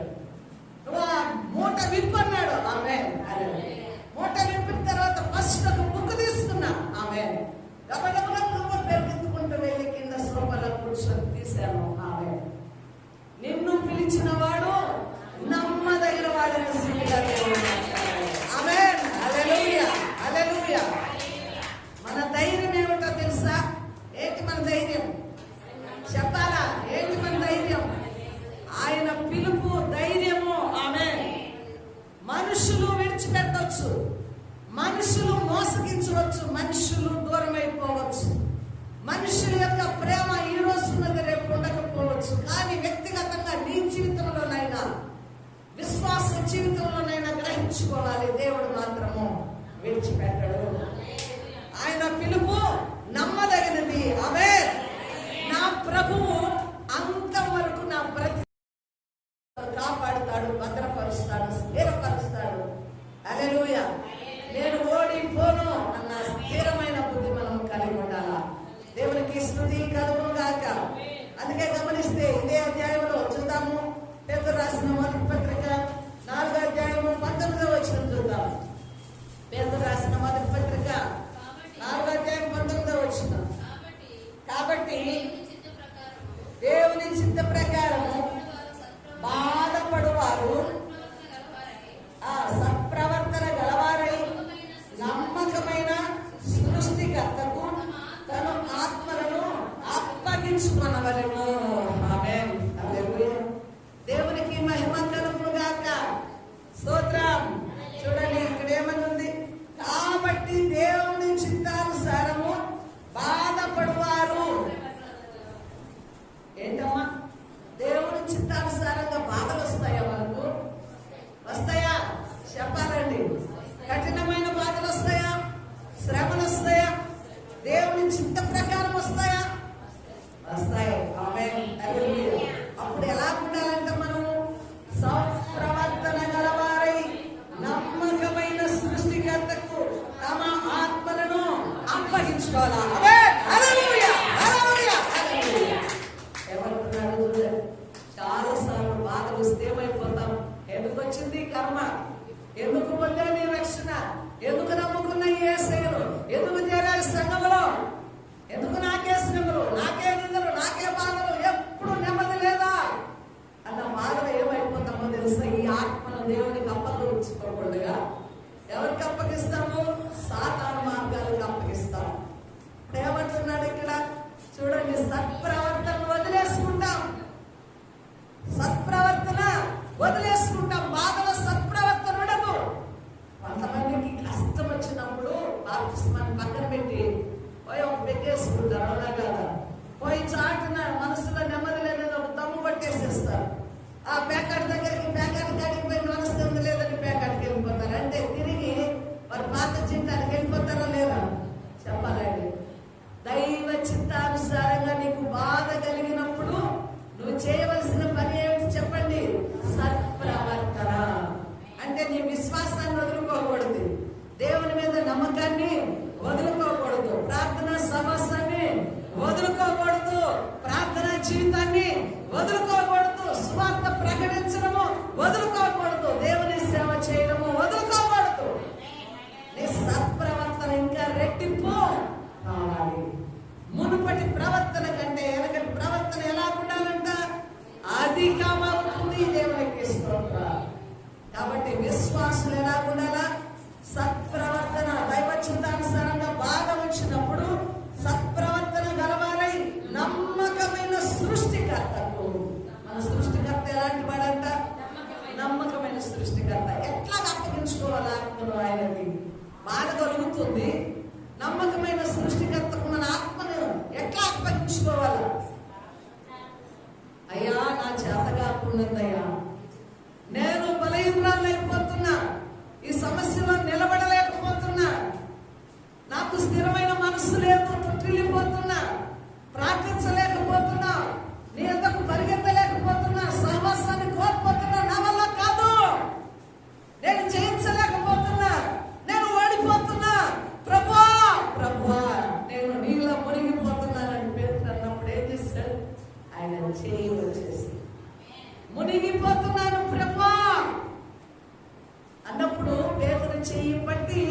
Speaker 1: నువ్వు ఆ మూట విప్పన్నాడు. ఆమె మూట విప్పిన తర్వాత ఫస్ట్ ఒక బుక్ తీసుకున్నా. ఆమె గబగబ పెరుగుతుకుంటూ వెళ్ళి కింద సోఫాలో కూర్చొని తీశాను. ఆమె నిన్ను పిలిచిన వాడు నమ్మదగిన వాడిని. ఆమేన్. హల్లెలూయా, హల్లెలూయా. మన ధైర్యం ఏమిటో తెలుసా? ఏంటి మన ధైర్యం? చెప్పాలా? ఏంటి మన ధైర్యం? ఆయన పిలుపు ధైర్యము. ఆమేన్. మనుషులు విడిచిపెట్టవచ్చు, మనుషులు మోసగించవచ్చు, మనుషులు దూరం అయిపోవచ్చు, మనుషుల యొక్క జీవితంలోనైనా గ్రహించుకోవాలి, దేవుడు మాత్రము విడిచిపెట్టడు. ఆయన పిలుపు నమ్మదగినది. ఆమేన్. నా ప్రభువు అంతం వరకు నా ప్రతి కాపాడుతాడు, భద్రపరుస్తాడు, స్థిరపరుస్తాడు. హల్లెలూయా. నేను ఓడిపోను అన్న స్థిరమైన బుద్ధి మనం కలిగి ఉండాలా. దేవునికి స్తుతి కలుగును గాక. అందుకే గమనిస్తే ఇదే అధ్యాయంలో చూద్దాము. పేతురు రాసిన మొదటి పత్రిక 4వ అధ్యాయము 19వ వచనం చూద్దాం. పేతురు రాసిన మొదటి పత్రిక 4వ అధ్యాయం 19వ వచనం. కాబట్టి దేవుని చిత్త ప్రకారము బాధపడువారు సత్ప్రవర్తన గలవారై నమ్మకమైన సృష్టికర్తకు తన ఆత్మలను అప్పగించుకొనవలెను. ఆమేన్. హల్లెలూయా. దేవునికి మహిమ కలుగును గాక. స్తోత్రం. చూడండి ఇక్కడ ఏమనుంది? కాబట్టి దేవుని చిత్తానుసారము బాధపడువారు. ఏంటమ్మా? దేవుని చిత్తానుసారంగా బాధలు వస్తాయా మనకు? వస్తాయా? చెప్పాలండి. కఠినమైన బాధలు వస్తాయా? శ్రమలు వస్తాయా? దేవుని చిత్త ప్రకారం వస్తాయా? వస్తాయి. ఆమేన్. హల్లెలూయా. అప్పుడు ఎలా ఉండాలంటే మనము సత్ప్రవర్తన గలవారై నమ్మకమైన సృష్టికర్తకు తమ ఆత్మలను అప్పగించుకోవాలా. ఆమేన్. హల్లెలూయా. హల్లెలూయా. హల్లెలూయా. ఎవరున్నారు? చాలాసార్లు బాధలు వస్తే ఏమైపోతాం? ఎందుకు వచ్చింది కర్మ? ఎందుకు పొందాను నీ రక్షణ? ఎందుకు నమ్ముకున్న యేసయ్యను? ఎందుకు చేరాలి సంఘములో? ఎందుకు నాకే శ్రమలు, నాకే నిందలు, నాకే బాధలు, ఎప్పుడు నెమ్మది లేదా అన్న బాధలు ఏమైపోతామో తెలుసా? ఈ ఆత్మను దేవునికి అప్పగించుకోకూడదుగా. ఎవరికి అప్పగిస్తాము? సాతాను మార్గాలకు అప్పగిస్తాము. ఏమంటున్నాడు ఇక్కడ చూడండి, సత్ప్రవర్తన వదిలేసుకుంటాం. సత్ప్రవర్తన వదిలేసుకుంటాం. బాధలో సత్ప్రవర్తన ఉండదు. కొంతమందికి కష్టం వచ్చినప్పుడు బాప్తిస్మాన్ని పక్కన పెట్టి పోయి ఒక పెట్టేసుకుంటారు. అవునా కదా? పోయి చాటున మనసులో నెమ్మది లేదని ఒక దమ్ము పట్టేసేస్తారు. ఆ ప్యాకెట్ దగ్గరికి కాడికి పోయి మనసు లేదని ప్యాకెట్కి వెళ్ళిపోతారు. అంటే తిరిగి వారి పాత జీవితానికి వెళ్ళిపోతారా లేదా? చెప్పాలండి. దైవ చిత్తానుసారంగా నీకు బాధ కలిగినప్పుడు నువ్వు చేయవలసిన పని ఏమిటి చెప్పండి? సత్ప్రవర్తన. అంటే నీ విశ్వాసాన్ని వదులుకోకూడదు, దేవుని మీద నమ్మకాన్ని వదులుకోకూడదు, ప్రార్థనా సహవాసాన్ని వదులుకోకూడదు, ప్రార్థనా జీవితాన్ని వదులుకోకూడదు, సువార్త ప్రకటించడము వదులుకోకూడదు, దేవుని సేవ చేయడము వదులుకోకూడదు. నీ సత్ప్రవర్తన ఇంకా రెట్టింపు కావాలి. మునుపటి ప్రవర్తన కంటే వెనకటి ప్రవర్తన ఎలా ఉండాలంట? అధికమవుతుంది. దేవునికి స్తోత్రం. కాబట్టి విశ్వాసులు ఎలా ఉండాలా? సత్ప్రవర్తన. దైవ చిత్తానుసారంగా బాధ వచ్చినప్పుడు సత్ప్రవర్తన గలవారై నమ్మకమైన సృష్టికర్తకు. మన సృష్టికర్త ఎలాంటి వాడంట? నమ్మకమైన సృష్టికర్త. ఎట్లా అప్పగించుకోవాలా? ఆయనది బాధ కలుగుతుంది. నమ్మకమైన సృష్టికర్తకు మన ఆత్మను ఎట్లా అప్పగించుకోవాలా? అయ్యా నా చేత కాకుండాయ్యా, నేను బలహీనరాలు అయిపోతున్నా, ఈ సమస్యలో నిలబడలేకపోతున్నా, నాకు స్థిరమైన మనసు లేదు, తొట్టిల్లిపోతున్నా, ప్రార్థించలేకపోతున్నా, నీ అంతకు పరిగెత్తలేకపోతున్నా, సహవాసాన్ని కోల్పోతున్నా, నా వల్ల కాదు, నేను జయించలేకపోతున్నా, నేను ఓడిపోతున్నా, ప్రభువా ప్రభువా నేను నీళ్ళ మునిగిపోతున్నానని పేతురు అన్నప్పుడు ఏం చేశాడు? ఆయన చేయి వచ్చేసి మునిగిపోతున్నాను ప్రభువా అన్నప్పుడు పేతురు చెయ్యి పట్టి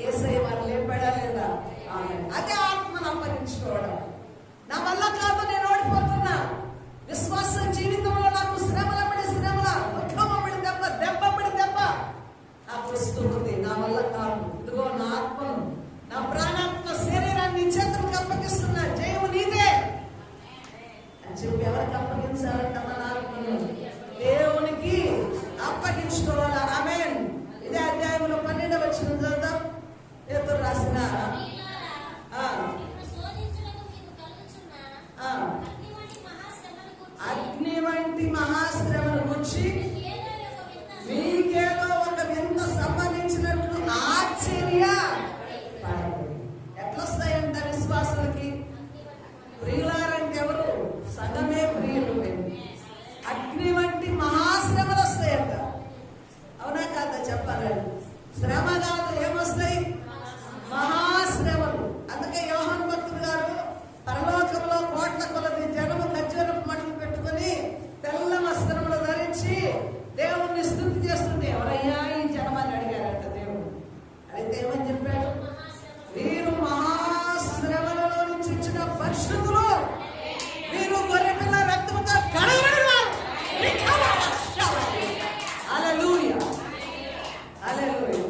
Speaker 1: యేసయ్య వారు లేపడా లేదా? అదే ఆత్మను అప్పగించుకోవడం. నా వల్ల కాదు, నేను ఓడిపోతున్నా, విశ్వాసం పరిశుద్ధులు, మీరు గొర్రెపిల్ల రక్తముతో కడగబడిన వారు. హల్లెలూయా, హల్లెలూయా.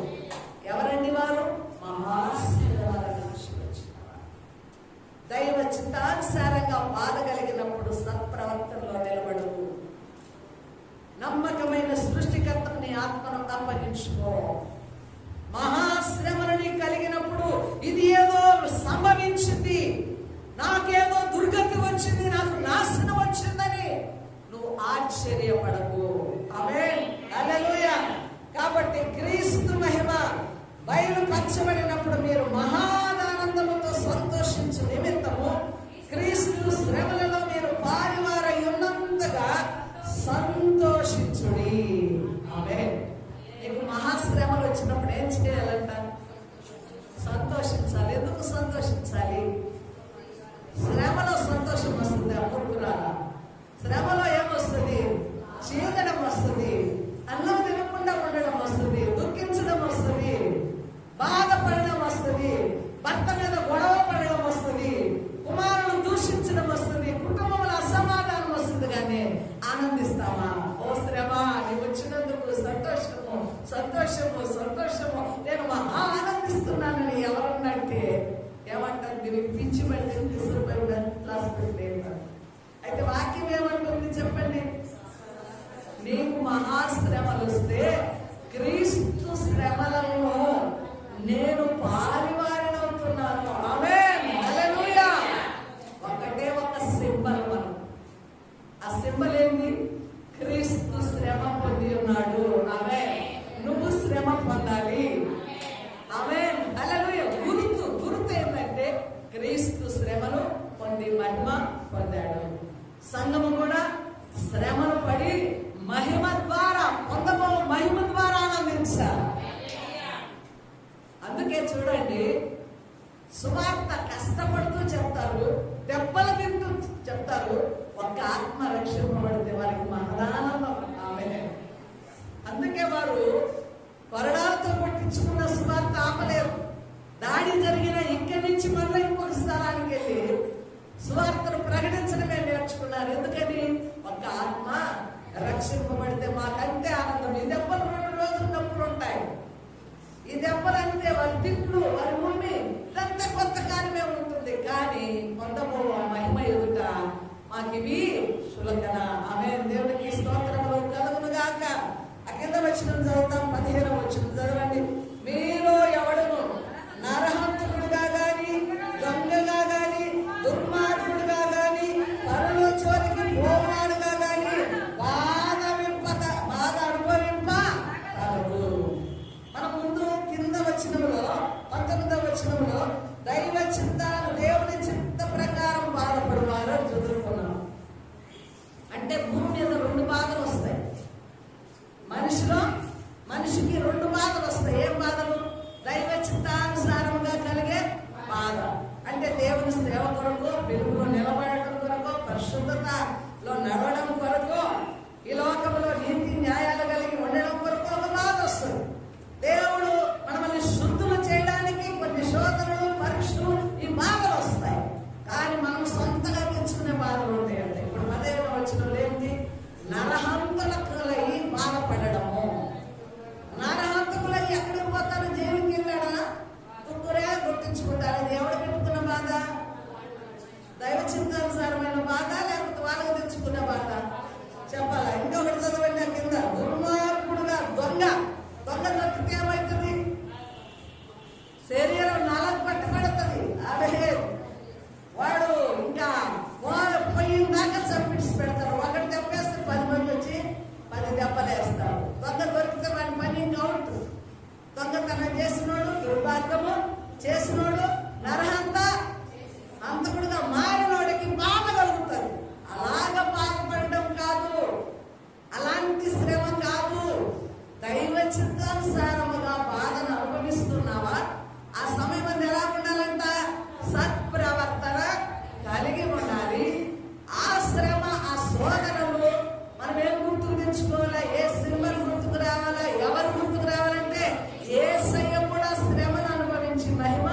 Speaker 1: ఎవరండి వారు? మహాశ్రమల నుంచి వచ్చిన వారు. దైవ చిత్తానుసారంగా బాధ కలిగినప్పుడు సత్ప్రవర్తనలో నిలబడు. నమ్మకమైన సృష్టికర్తకు నీ ఆత్మను అప్పగించుకో. మహాశ్రమలని కలిగినప్పుడు ఇది ఏదో సంభవించింది, నాకేదో దుర్గతి వచ్చింది, నాకు నాశనం వచ్చిందని నువ్వు ఆశ్చర్యపడకు. ఆమేన్, హల్లెలూయా. కాబట్టి క్రీస్తు మహిమ బయలుపరచబడినప్పుడు మీరు మహాదానందముతో సంతోషించు నిమిత్తము క్రీస్తు శ్రమలలో మీరు పారివారై ఉన్నంతగా సంతోషించుడి. ఆమేన్. నీకు మహాశ్రమలు వచ్చినప్పుడు ఏం చేయాలంట? సంతోషించాలి. ఎందుకు సంతోషించాలి? శ్రమలో సంతోషం వస్తుంది. అప్పుడురాలా శ్రమలో ఏమొస్తుంది? చీదడం వస్తుంది, అన్నం తినకుండా ఉండడం వస్తుంది, దుఃఖించడం వస్తుంది, బాధపడడం వస్తుంది, భర్త మీద గొడవ పడడం వస్తుంది, కుమారులను దూషించడం వస్తుంది, కుటుంబంలో అసమాధానం వస్తుంది. కానీ ఆనందిస్తామా? ఓ శ్రమ నీకు వచ్చినందుకు సంతోషము సంతోషము సంతోషము, నేను మహా ఆనందిస్తున్నానని ఎవరన్నంటే ఏమంటారు? మీరు పిచ్చి పడి తీసుకుపోయి క్లాస్ పెట్టలేదు. అయితే వాక్యం ఏమంటుంది చెప్పండి? నీకు మహాశ్రమలు వస్తే క్రీస్తు శ్రమలను నేను పారివారినవుతున్నాను. ఆమేన్, హల్లెలూయా. ఒకటే ఒక సింబల్ మనం. ఆ సింబల్ ఏంది? క్రీస్తు శ్రమ పొంది ఉన్నాడు. ఆమేన్. నువ్వు శ్రమ పొందాలి. ఆమేన్, హల్లెలూయా. గుర్తు ఏంటంటే క్రీస్తు శ్రమను పొంది మహిమ పొందాడు. సంఘము కూడా శ్రమను పడి మహిమ ద్వారా పొందబో మహిమ ద్వారా ఆనందించాలి. అందుకే చూడండి, సువార్త కష్టపడుతూ చెప్తారు, దెబ్బలు తింటూ చెప్తారు. ఒక్క ఆత్మ రక్షింపబడితే వారికి మహదానందం. ఆమెనే. అందుకే వారు కొరడాలతో పట్టించుకున్న సువార్త ఆపలేరు. దాడి జరిగిన ఇక్కడి నుంచి మళ్ళీ ఇంకొక స్థలానికి వెళ్ళి సువార్తను ప్రకటించడమే నేర్చుకున్నారు. ఎందుకని? ఒక ఆత్మ రక్షింపబడితే మాకంతే ఆనందం. ఈ దెబ్బలు 2 రోజులు నొప్పులు ఉంటాయి. ఈ దెబ్బలు అంటే వారి తిట్లు, వారి భూమి ఇదంతా కొంతకాలమే ఉంటుంది. కానీ పొందబో మహిమ ఎదుట మాకివి సులకన. ఆమె దేవునికి స్తోత్రములు కలుగునుగాక. ఆ కింద వచనం చదువుతాం, 15వ వచనం చదవండి. మీలో ఎవడును నరహంతకుడుగా గాని, దొంగగా గాని, దుర్మార్గుడుగా గాని, పరుల చోరికి పోవాడుగా గాని బాధ అనుభవింప తగదు. మన ముందు కింద వచనములో 19వ వచనములో దైవ చిత్తాను దేవుని చిత్త ప్రకారం బాధపడువారు చదువుకున్నాం. అంటే భూమి మీద 2 బాధలు వస్తాయి. మనిషికి 2 బాధలు వస్తాయి. ఏం బాధలు? దైవ చిత్తానుసారముగా కలిగే బాధ. అంటే దేవుని సేవ కొరకు, వెలుగులో నిలబడటం కొరకు, పరిశుద్ధతలో నడవడం కొరకు, ఈ లోకంలో నీతి న్యాయాలు కలిగి ఉండడం కొరకు ఒక బాధ వస్తుంది. దేవుడు మనల్ని శుద్ధులు చేయడానికి కొన్ని శోధనలు, పరీక్షలు, ఈ బాధలు వస్తాయి. కానీ మనం సొంతగా తెచ్చుకునే బాధలు ఉంటాయండి. ఇప్పుడు 15వ వచనంలో ఏంటి? నరహంతకులై బాధపడము. నరహంతకులై ఎక్కడికి పోతారు? జైలుకి వెళ్ళాడా? తుక్కురే గుర్తించుకుంటారు. అది ఎవడు పెట్టుకున్న బాధ? దైవ చిత్తానుసారమైన బాధ, లేకపోతే వాళ్ళకి తెచ్చుకున్న బాధ? చెప్పాలా? ఇంకొకటి చదవండి ఆ కింద. దుర్మార్గుడుగా దొంగ దొరికితే ఏమవుతుంది? శరీరం నాలుగు పట్టుబడుతుంది. అదే వాడు ఇంకా పోయిందాకా చంపిడిచి పెడతారు. ఒకటి దెబ్బేస్తే 10 మంది వచ్చి 10 దెబ్బలేస్తారు. దొంగ దొరికితే వాడి పని ఇంకా ఉంటుంది. దొంగతనం చేసినోడు, దుర్మార్గము చేసినోడు, నరహంత అంతకుడుగా మారినోడికి బాధ కలుగుతుంది. అలాగ బాధపడడం కాదు, అలాంటి శ్రమ కాదు. దైవ చిత్తానుసారముగా బాధను అనుభవిస్తున్నావా? ఆ సమయం అందు ఎలా ఉండాలంట? సత్ప్రవర్తన కలిగి ఉండాలి. ఆ శ్రమ, ఆ శోధనలు మనం ఏం గుర్తుకు తెచ్చుకోవాలా? ఏ శ్రమను గుర్తుకు రావాలా? ఎవరు గుర్తుకు రావాలంటే యేసయ్య కూడా శ్రమను అనుభవించి మహిమ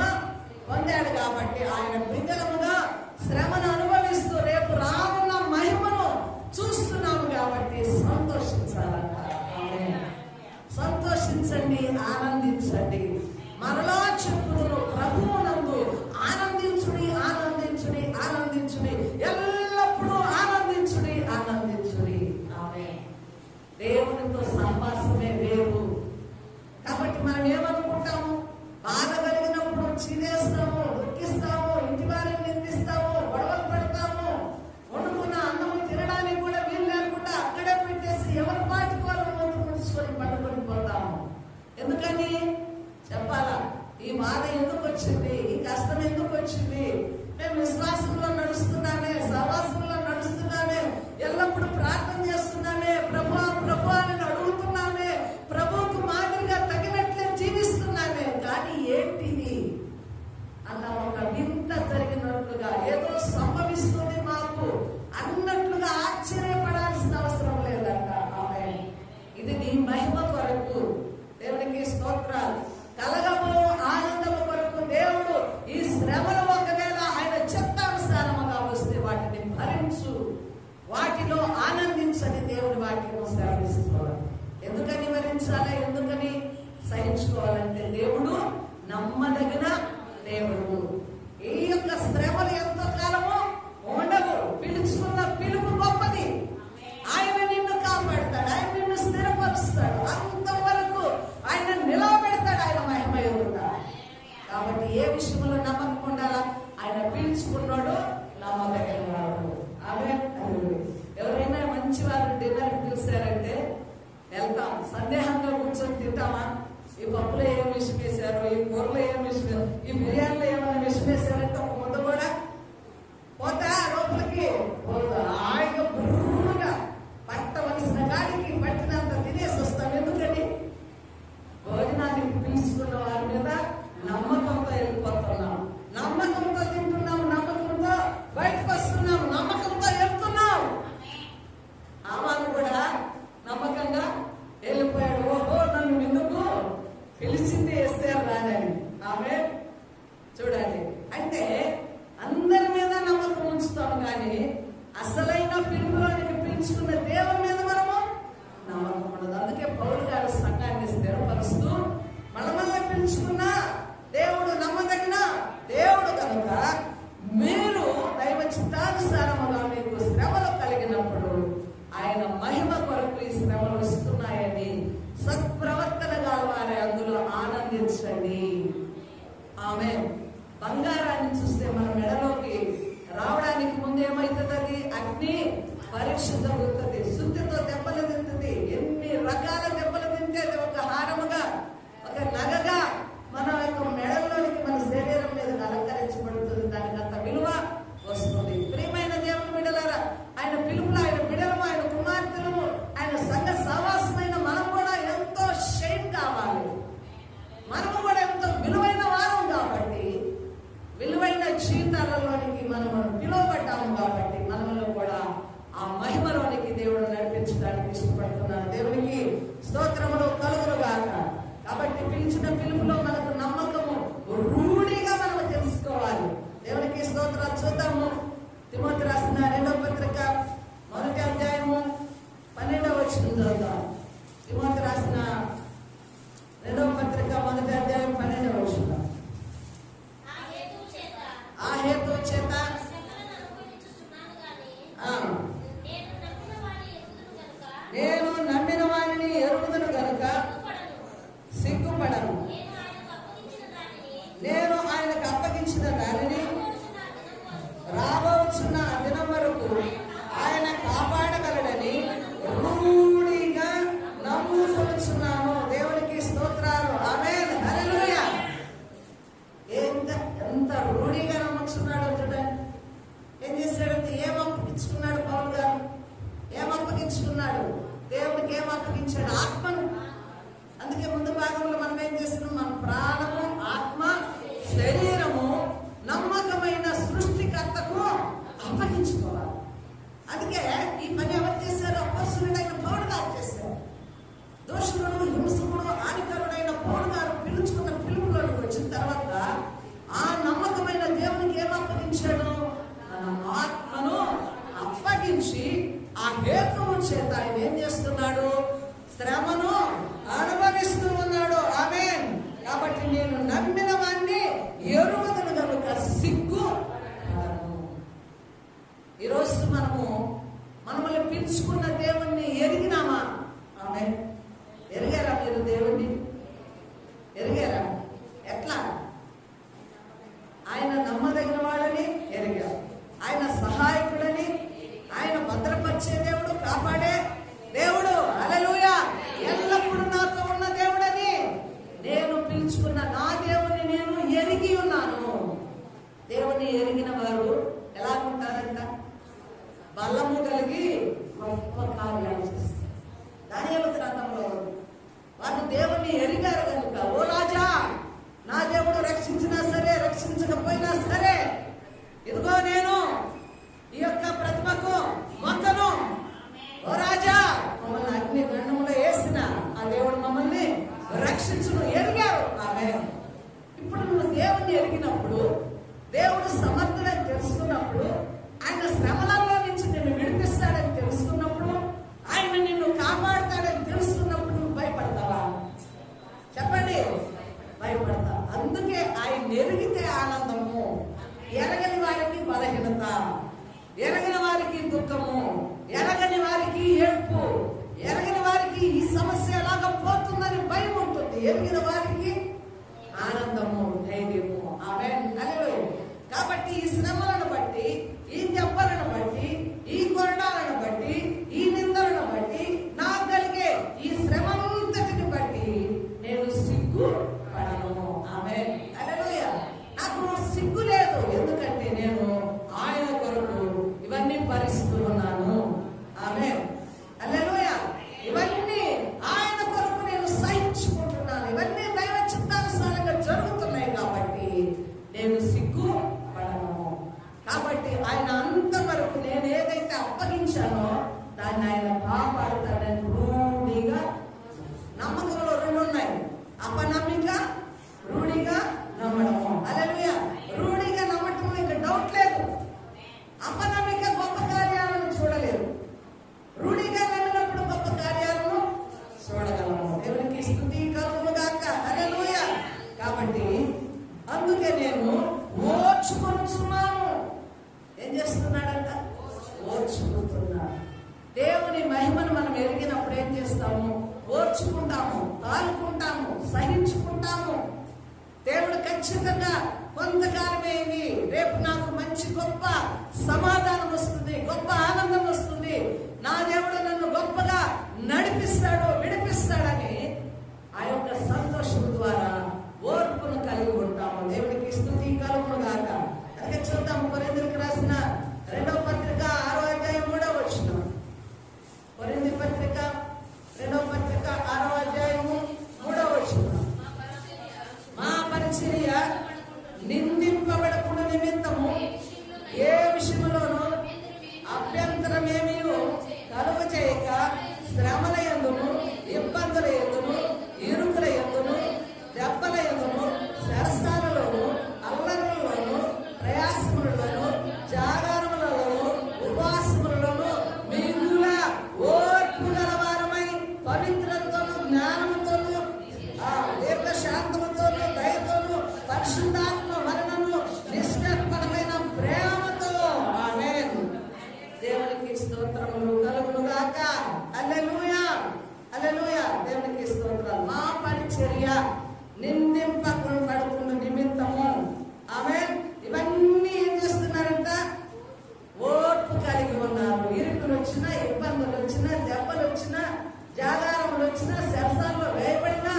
Speaker 1: పొందాడు. కాబట్టి ఆయన బిడ్డలముగా శ్రమను అనుభవిస్తూ రేపు రానున్న మహిమను చూస్తున్నాము కాబట్టి సంతోషించాలంట. సంతోషించండి, ఆనందించండి. మరలా చెప్పుదును, ప్రభువునందు ఆనందించుడి, ఆనందించుడి, ఆనందించుడి, ఎల్లప్పుడూ ఆనందించుడి, ఆనందించుడి. ఆమేన్. దేవునితో సంభాషణే వేరు. కాబట్టి మనం ఏమనుకుంటాము? బాధ కలిగినప్పుడు చీరేస్తాము, దుఃఖిస్తాము, ఇంటి వారిని నిందిస్తాము, గొడవలు పెడతాము, వండుకున్న అన్నము తినడానికి కూడా వీలు లేకుండా అక్కడే పెట్టేసి ఎవరి పాటికి వాళ్ళు ముందు ముడుచుకొని పట్టుకొని పోతాము. ఎందుకని చెప్పాలా? ఈ బాధ ఎందుకు వచ్చింది? ఈ కష్టం ఎందుకు వచ్చింది? మేము విశ్వాసంలో నడుస్తున్నామే, సహవాసంలో నడుస్తున్నామే, ఎల్లప్పుడూ ప్రార్థన చేస్తున్నామే, ప్రభు ప్రభు అని అడుగుతున్నామే, ప్రభువుకు మాదిరిగా తగినట్లే జీవిస్తున్నామే. కానీ ఏంటిది అన్న ఒక వింత జరిగినట్లుగా, ఏదో సంభవిస్తుంది మాకు అన్నట్లుగా ఆశ్చర్యపడాల్సిన అవసరం లేదంట. ఆమేన్. ఇది నీ మహిమ కొరకు, దేవునికి స్తోత్రాలు. కలగము ఆనందము కొరకు దేవుడు ఈ శ్రమలు ఒకవేళ ఆయన చిత్తానుసారముగా వస్తే వాటిని భరించు, వాటిలో ఆనందించని దేవుడు వాక్యం సెలవిస్తున్నాడు. ఎందుకని భరించాలి? ఎందుకని సహించుకోవాలంటే దేవుడు నమ్మదగిన దేవుడు. ఈ యొక్క శ్రమలు ఎంతో కాలము ఉండవు. పిలుచుకున్న పిలుపు గొప్పది. ఆయన నిన్ను కాపాడతాడు, ఆయన నిన్ను స్థిరపరుస్తాడు, అంతవరకు ఆయన నిలవబెడతాడు ఆయన మహిమ ఎదుట. కాబట్టి ఏ విషయంలో నమ్మకం ఉండాలా? ఆయన పిలుచుకున్నాడు, నమ్మదగిన వాడు. ఆమేన్. ఎవరైనా మంచి వారు డిన్నర్ పిలిచారంటే వెళ్తాం. సందేహంగా కూర్చొని తింటామా? ఈ పప్పులో ఏం విషయం వేశారు, ఈ కూరలో ఏం విషయం వేశారు, ఈ బిర్యానీలో ఏమైనా విషయం వేశారంటే ఒక ముద్ద కూడా పోతా లోపలికి హాయిగా బుర్రుగా పట్టవలసిన గాడికి పట్టినంత తినేసి వస్తాం. ఎందుకని? భోజనానికి పిలుచుకున్న వారి మీద నమ్మకంతో వెళ్ళిపోతున్నాం, నమ్మకంతో తింటున్నాం, నమ్మకంతో బయటకు వస్తున్నాం, నమ్మకంతో వెళ్తున్నాం. ఆమెను కూడా నమ్మకంగా వెళ్ళిపోయాడు. ఓహో, నన్ను ఎందుకు పిలిచింది వేస్తారు రానని. ఆమె చూడండి, అంటే అందరి మీద నమ్మకం ఉంచుతాం, కానీ అసలైన పిలుపులోనికి పిలుచుకున్న దేవుని మీద మనము నమ్మకం ఉండదు. అందుకే పౌలు గారు సంఘాన్ని స్థిరపరుస్తూ మనమల్ని పిలుచుకున్న దేవుడు నమ్మదగిన దేవుడు కనుక మీరు దైవ చిత్తానుసారముగా మీకు శ్రమలు కలిగినప్పుడు ఆయన మహిమ కొరకు ఈ శ్రమలు వస్తున్నాయని సత్ప్రవర్తన కావాలని అందులో ఆనందించండి. ఆమె బంగారాన్ని చూస్తే మన మెడలోకి రావడానికి ముందు ఏమవుతుంది? అది అగ్ని పరీక్ష జరుగుతుంది, శుద్ధితో దెబ్బలు తింటుంది. ఎన్ని రకాల దెబ్బలు తింటే అది ఒక హారముగా, ఒక నగగా మన యొక్క మెడల్లోనికి, మన శరీరం మీద అలంకరించబడుతుంది. దానికి అంత విలువ వస్తుంది. ప్రియమైన దేవుని బిడ్డలారా, ఆయన పిలుపులో ఆయన బిడ్డలము, ఆయన కుమార్తెలము, ఆయన సంఘ సహవాసమైన మనం కూడా ఎంతో షైన్ కావాలి. మనము కూడా ఎంతో విలువైన వారం కాబట్టి, విలువైన జీవితాలలోనికి మనము పిలువబడ్డాము కాబట్టి మనలో కూడా ఆ మహిమలోనికి దేవుడు నడిపించడానికి ఇష్టపడుతున్నాను. దేవునికి స్తోత్రములు కలుగునుగాక. కాబట్టి పిలిచిన పిలుపులో మనకు నమ్మకము రూఢిగా మనం తెలుసుకోవాలి. దేవునికి స్తోత్రాలు. చూద్దాము. తిమోతి రాసిన 2వ పత్రిక 1వ అధ్యాయము 12వ వచనం చదువుతాం. తిమోతి రాసిన 2వ పత్రిక 1వ అధ్యాయం 12వ వచనం. ఆ హేతు చేత నేను నమ్మిన వారిని ఎరుగుదును గనుక సిగ్గుపడను. నేను ఆయనకు అప్పగించిన దానిని రాబోచున్న దినం వరకు ఆయన కాపాడగలడని రూఢిగా నమ్ముకొనుచున్నాను. దేవునికి స్తోత్రాలు. ఆమేన్. హల్లెలూయా. ఎంత రూఢిగా నమ్ముచున్నాడో చూడండి. దుఃఖము, ఎరగని వారికి ఏడ్పు, ఎరగని వారికి ఈ సమస్య ఎలాగ పోతుందని భయం ఉంటుంది, ఎరిగిన వారికి ఆనందము, ధైర్యము. ఆమేన్, హల్లెలూయా. కాబట్టి ఈ శ్రమలను బట్టి, ఈ దెబ్బలను బట్టి, ఈ కొరడాలను బట్టి, ఈ నిందలను బట్టి, నాకు కలిగే ఈ శ్రమంతటిని బట్టి నేను సిగ్గు పడను. ఆమేన్, హల్లెలూయా. నాకు సిగ్గు లేదు, ఎందుకంటే నేను ఆయన కొరకు ఇవన్నీ భరిస్తూ ఉన్నాను. ఆమేన్, హల్లెలూయా. ఇవన్నీ ఆయన కొరకు నేను సహించుకుంటున్నాను. ఇవన్నీ దైవ చిత్తానుసారంగా జరుగుతున్నాయి కాబట్టి నేను సిగ్గు పడను. కాబట్టి ఆయన అంతవరకు నేను ఏదైతే అప్పగించానో దాన్ని ఆయన కాపాడుతాడని రూఢిగా. నమ్మకంలో రెండు ఉన్నాయి, అపనమ్మిక, రూఢిగా నమ్మడము. హల్లెలూయా. రూఢిగా నమ్మటం ఇంకా డౌట్ లేదు. అపనమ్మిక గొప్ప కార్యాలను చూడలేదు, రూఢిగా నమ్మినప్పుడు గొప్ప కార్యాలను చూడగలము. దేవునికి స్తుతి కలుగును గాక. హల్లెలూయా. కాబట్టి అందుకే నేను ఓర్చుకొనుచున్నాను. ఏం చేస్తున్నాడంట? ఓర్చుకుంటున్నాడు. దేవుని మహిమను మనం ఎరిగినప్పుడు ఏం చేస్తాము? ఓర్చుకుంటాము, తాలుకుంటాము, సహించుకుంటాము. దేవుడు ఖచ్చితంగా కొంతకాలమే ఇది, రేపు నాకు మంచి గొప్ప సమాధానం వస్తుంది, గొప్ప ఆనందం వస్తుంది, నా దేవుడు నన్ను గొప్పగా నడిపిస్తాడు, విడిపిస్తాడని ఆ యొక్క సంతోషం ద్వారా ఓర్పును కలిగి ఉంటాము. దేవుడికి స్తుతి కలుగును గాక. అలాగే చూద్దాం, కొరింథీయులకు రాసిన 2వ పత్రిక 6వ అధ్యాయం 3వ వచనం. కొరింథీ పత్రిక 2వ పత్రిక 6వ అధ్యాయము 3వ వచనం. మా పరిచర్య నిందింపబడకున్న నిమిత్తము ఏ విషయంలోనూ అభ్యంతరమేమీ కలుగ చేయక శ్రమల యందును, ఇబ్బందుల యందును, ఇరుకుల యందును, దెబ్బల యందును, సరసాలలోను, అల్లరులలోను, ప్రయాసములలోను, జాగారములలోను, ఉపవాసములలోను మిగుల ఓర్పు గలవారమై పవిత్రతను, జ్ఞానముతోను, దీర్ఘశాంతముతోను, దయతోను, పరిశుద్ధాత్మ వలనను, నిష్కపటమైన ప్రేమతో. ఆమేన్. దేవునికి స్తోత్రములు కలుగును గాక. హల్లెలూయా, హల్లెలూయా. దేవునికి స్తోత్రాలు. మా పరిచర్య నిందింపబడుతున్న నిమిత్తము. ఆమేన్. ఇవన్నీ ఏం చేస్తున్నారంట? ఓర్పు కలిగి ఉన్నారు. ఇరుకులు వచ్చినా, ఇబ్బందులు వచ్చినా, దెబ్బలు వచ్చినా, జాగారములు వచ్చినా, శరసాల్లో వేయబడినా,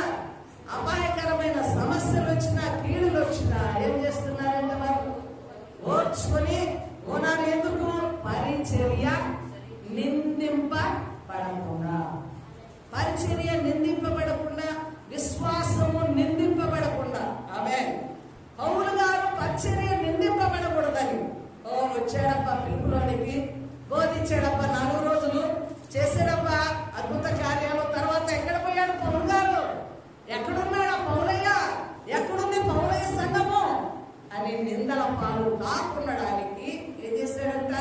Speaker 1: అపాయకరమైన సమస్యలు వచ్చినా, కీడులు వచ్చినా ఏం చేస్తున్నారంటే వారు ఓర్చుకొని ఉన్నారు. ఎందుకు? పరిచర్య నిందింపబడకుండా. పరిచర్య నిందింపబడకుండా, విశ్వాసము నిందింపబడకుండా. ఆమేన్. పౌలు గారు పరిచర్య నిందింపబడకూడదని, వచ్చాడప్ప పిలుపులోనికి, బోధించాడప్ప 4 రోజులు, చేసాడప్ప అద్భుత కార్యాలు. తర్వాత ఎక్కడ పోయాడు పౌలు గారు? ఎక్కడున్నాడు పౌలయ్య? ఎక్కడుంది పౌలయ్య సంఘము అని నిందల పాలు కాకుండడానికి ఏం చేశాడంట?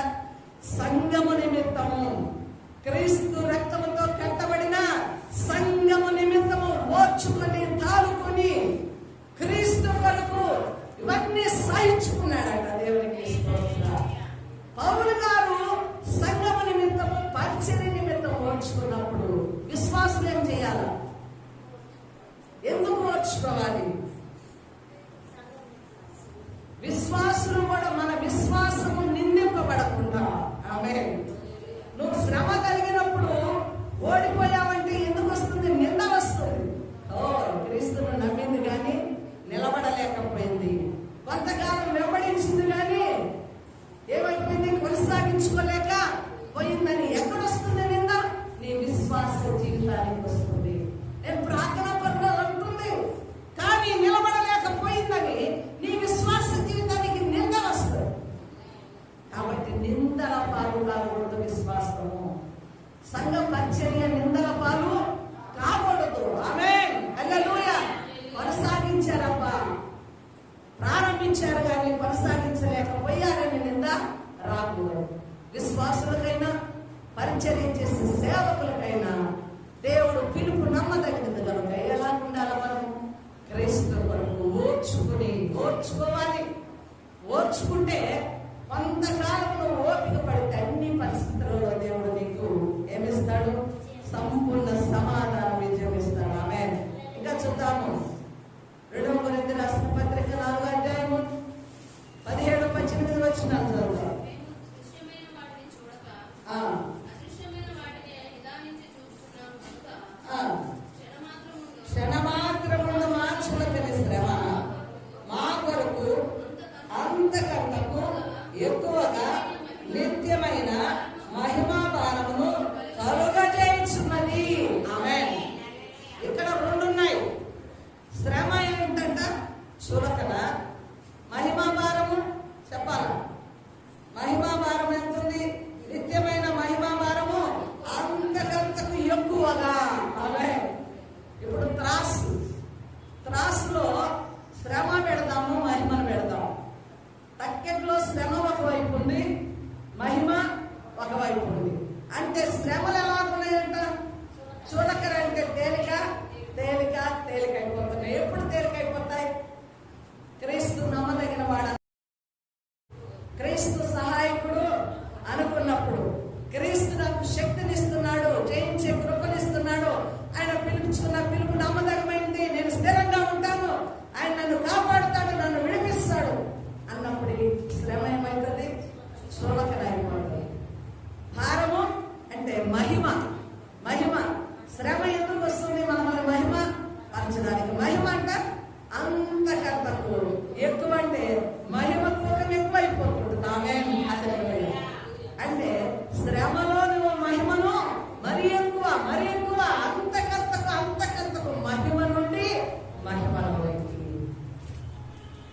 Speaker 1: సంఘము నిమిత్తము, క్రీస్తు రక్తముతో కట్టబడిన సంఘము నిమిత్తము ఓర్చుకొని, తాలుకొని, క్రీస్తు కొరకు ఇవన్నీ సహించుకున్నాడట. దేవునికి స్తోత్రం. పౌలు గారు సంఘము నిమిత్తము, పరిచర్య నిమిత్తం ఓర్చుకున్నప్పుడు విశ్వాసులు ఏం చేయాలి? ఎందుకు ఓర్చుకోవాలి? విశ్వాసులు కూడా మన విశ్వాసము నిందింపబడకుండా. ఆమేన్. నువ్వు శ్రమ కలిగినప్పుడు ఓడిపోయావంటే ఎందుకు వస్తుంది? నింద వస్తుంది. క్రీస్తును నమ్మింది కానీ నిలబడలేకపోయింది, కొంతకాలం వెంబడించింది కానీ ఏమైపోయింది? కొనసాగించుకోలేక పోయిందని. ఎక్కడొస్తుంది నింద? నీ విశ్వాస జీవితానికి వస్తుంది. నేను ప్రార్థన పరులు అంటుంది కానీ నిలబడలేకపోయిందని నీ విశ్వాస జీవితానికి నింద వస్తుంది. కాబట్టి నిందల పాలు కాకూడదు విశ్వాసము. సంఘ పరిచర్య నిందల పాలు కాకూడదు. ఆమేన్, హల్లెలూయా. కొనసాగించారప్ప, ప్రారంభించారు కానీ కొనసాగించలేకపోయారని నింద రాకూడదు. విశ్వాసులకైనా, పరిచర్య చేసే సేవకులకైనా దేవుడు పిలుపు నమ్మదగినది కనుక ఎలా ఉండాలి? మనం క్రీస్తు కొరకు ఓర్చుకోవాలి. ఓర్చుకుంటే కొంతకాలం నువ్వు ఓపిక పడితే అన్ని పరిస్థితులలో దేవుడు నీకు ఏమిస్తాడు? సంపూర్ణ సమాధానం, విజయం ఇస్తాడు. ఆమేన్. ఇంకా చూద్దాము. 2 కొరింథీయులకు రాసిన పత్రిక 4వ అధ్యాయము 17-18 వచనాలు చదువుతాం. క్షణమాత్రముందు మార్చులకని శ్రమ మా కొరకు అంతకంతకు ఎక్కువగా నిత్యమైన మహిమా భారమును కలుగజేయుచున్నది. ఆమేన్. ఇక్కడ 2 ఉన్నాయి. శ్రమ ఏంటంట? చులకన. మహిమా భారము చెప్పాలా? మహిమా భారం ఎంతుంది? నిత్యమైన మహిమా భారము అంతకంతకు ఎక్కువగా. ఆమేన్. ఇప్పుడు త్రాసులో శ్రమ పెడదాము, మహిమను పెడదాము. తక్కెట్లో శ్రమ ఒకవైపు ఉంది, మహిమ ఒకవైపు ఉంది. అంటే శ్రమలు ఎలా ఉన్నాయంట? చులకన అంటే తేలిక అయిపోతున్నాయి. ఎప్పుడు తేలికైపోతాయి? క్రీస్తు నమ్మదగిన వాడు, క్రీస్తు సహాయకుడు అనుకున్నప్పుడు, క్రీస్తు నాకు శక్తినిస్తున్నాడు, జయించే కృపనిస్తున్నాడు, ఆయన పిలుపుచున్న పిలుపు నమ్మదగమైంది, నేను స్థిరంగా ఉంటాను, ఆయన నన్ను కాపాడుతాడు, నన్ను విడిపిస్తాడు అన్నప్పుడు శ్రమ ఏమైతుంది? చులకన అయిపోతుంది. భారము అంటే మహిమ. శ్రమ ఎందుకు వస్తుంది? మనల్ని మహిమ పంచడానికి. మహిమ అంటే అంతకంతకు ఎక్కువ, అంటే మహిమ తూకం ఎక్కువ అయిపోతుంది. ఆమేన్. అంటే శ్రమలో నువ్వు మహిమను మరి ఎక్కువ అంతకంతకు మహిమ నుండి మహిమలోకి.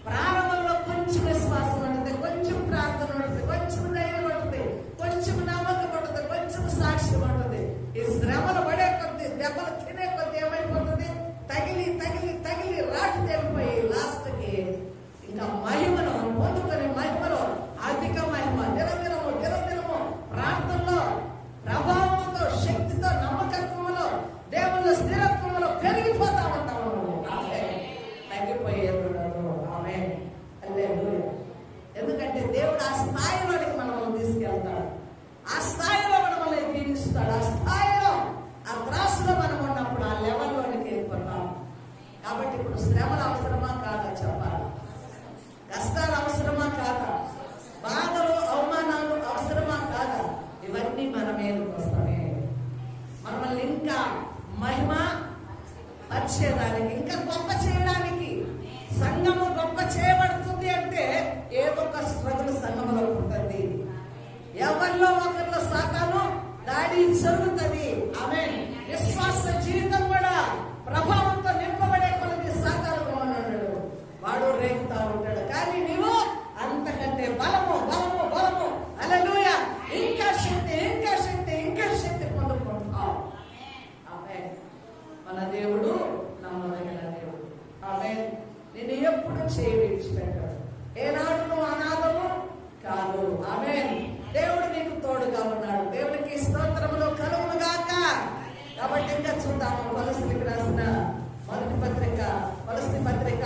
Speaker 1: ప్రారంభంలో కొంచెం విశ్వాసం ఉంటుంది, కొంచెం ప్రార్థన ఉంటుంది, కొంచెం ధైర్యం ఉంటుంది, కొంచెం నమ్మకం ఉంటుంది, కొంచెం సాక్ష్యం ఉంటుంది. ఈ శ్రమలు పడే కొద్ది, దెబ్బలు తినే కొద్ది ఏమైపోతుంది? తగిలి రాటు తెగిపోయి లాస్ట్కి ఇంకా మహిమను పొందుకొని, మహిమలో అధిక మహిమ, దినదినము ప్రార్థనలో ప్రభావంతో, శక్తితో, నమ్మకత్వంలో, దేవుళ్ళ స్థిరత్వంలో పెరిగిపోతా ఉంటాము. తగ్గిపోయేది. ఆమేన్. హల్లెలూయా. ఎందుకంటే దేవుడు ఆ స్థాయిలోనికి మనల్ని తీసుకెళ్తాడు, ఆ స్థాయిలో మనల్ని దీవిస్తాడు, ఆ స్థాయిలో, ఆ త్రాసులో మనం ఉన్నప్పుడు ఆ లెవెల్లోనికి వెళ్ళిపోతాం. కాబట్టి ఇప్పుడు శ్రమలు అవసరమా కాదా చెప్పాలి? కష్టాలు అవసరమా కాదా? బాధలు, అవమానాలు అవసరమా కాదా? ఇవన్నీ మన మీదకి వస్తాయి. మనల్ని ఇంకా మహిమ వచ్చేదానికి, ఇంకా గొప్ప చేయడానికి. సంఘము గొప్ప చేయబడుతుంది అంటే ఏదో ఒక స్ట్రగుల్ సంఘంలో ఉంటుంది. ఎవరిలో ఒకరిలో సాతాను దాడి జరుగుతుంది. ఆమేన్. విశ్వాస జీవితం కూడా ప్రభావంతో నింపబడే కొలది సాతాను ఉన్నాడు, వాడు రేగుతా ఉంటాడు. కానీ నీవు అంతకంటే బలము. హల్లెలూయా. ఇంకా శక్తి పొందుకుంటావు. ఆమేన్. మన దేవుడు నమ్మదగిన దేవుడు. ఆమేన్. నిన్ను ఎప్పుడు చేయి విడిచిపెట్టాడు. ఏనాడు నువ్వు అనాథము కాదు. ఆమేన్. దేవుడు నీకు తోడుగా ఉన్నాడు. దేవుడికి స్తోత్రములు కలుగును గాక. కాబట్టి ఇంకా చూద్దాము. కొలస్సీలకు రాసిన మొదటి పత్రిక, కొలస్సీ పత్రిక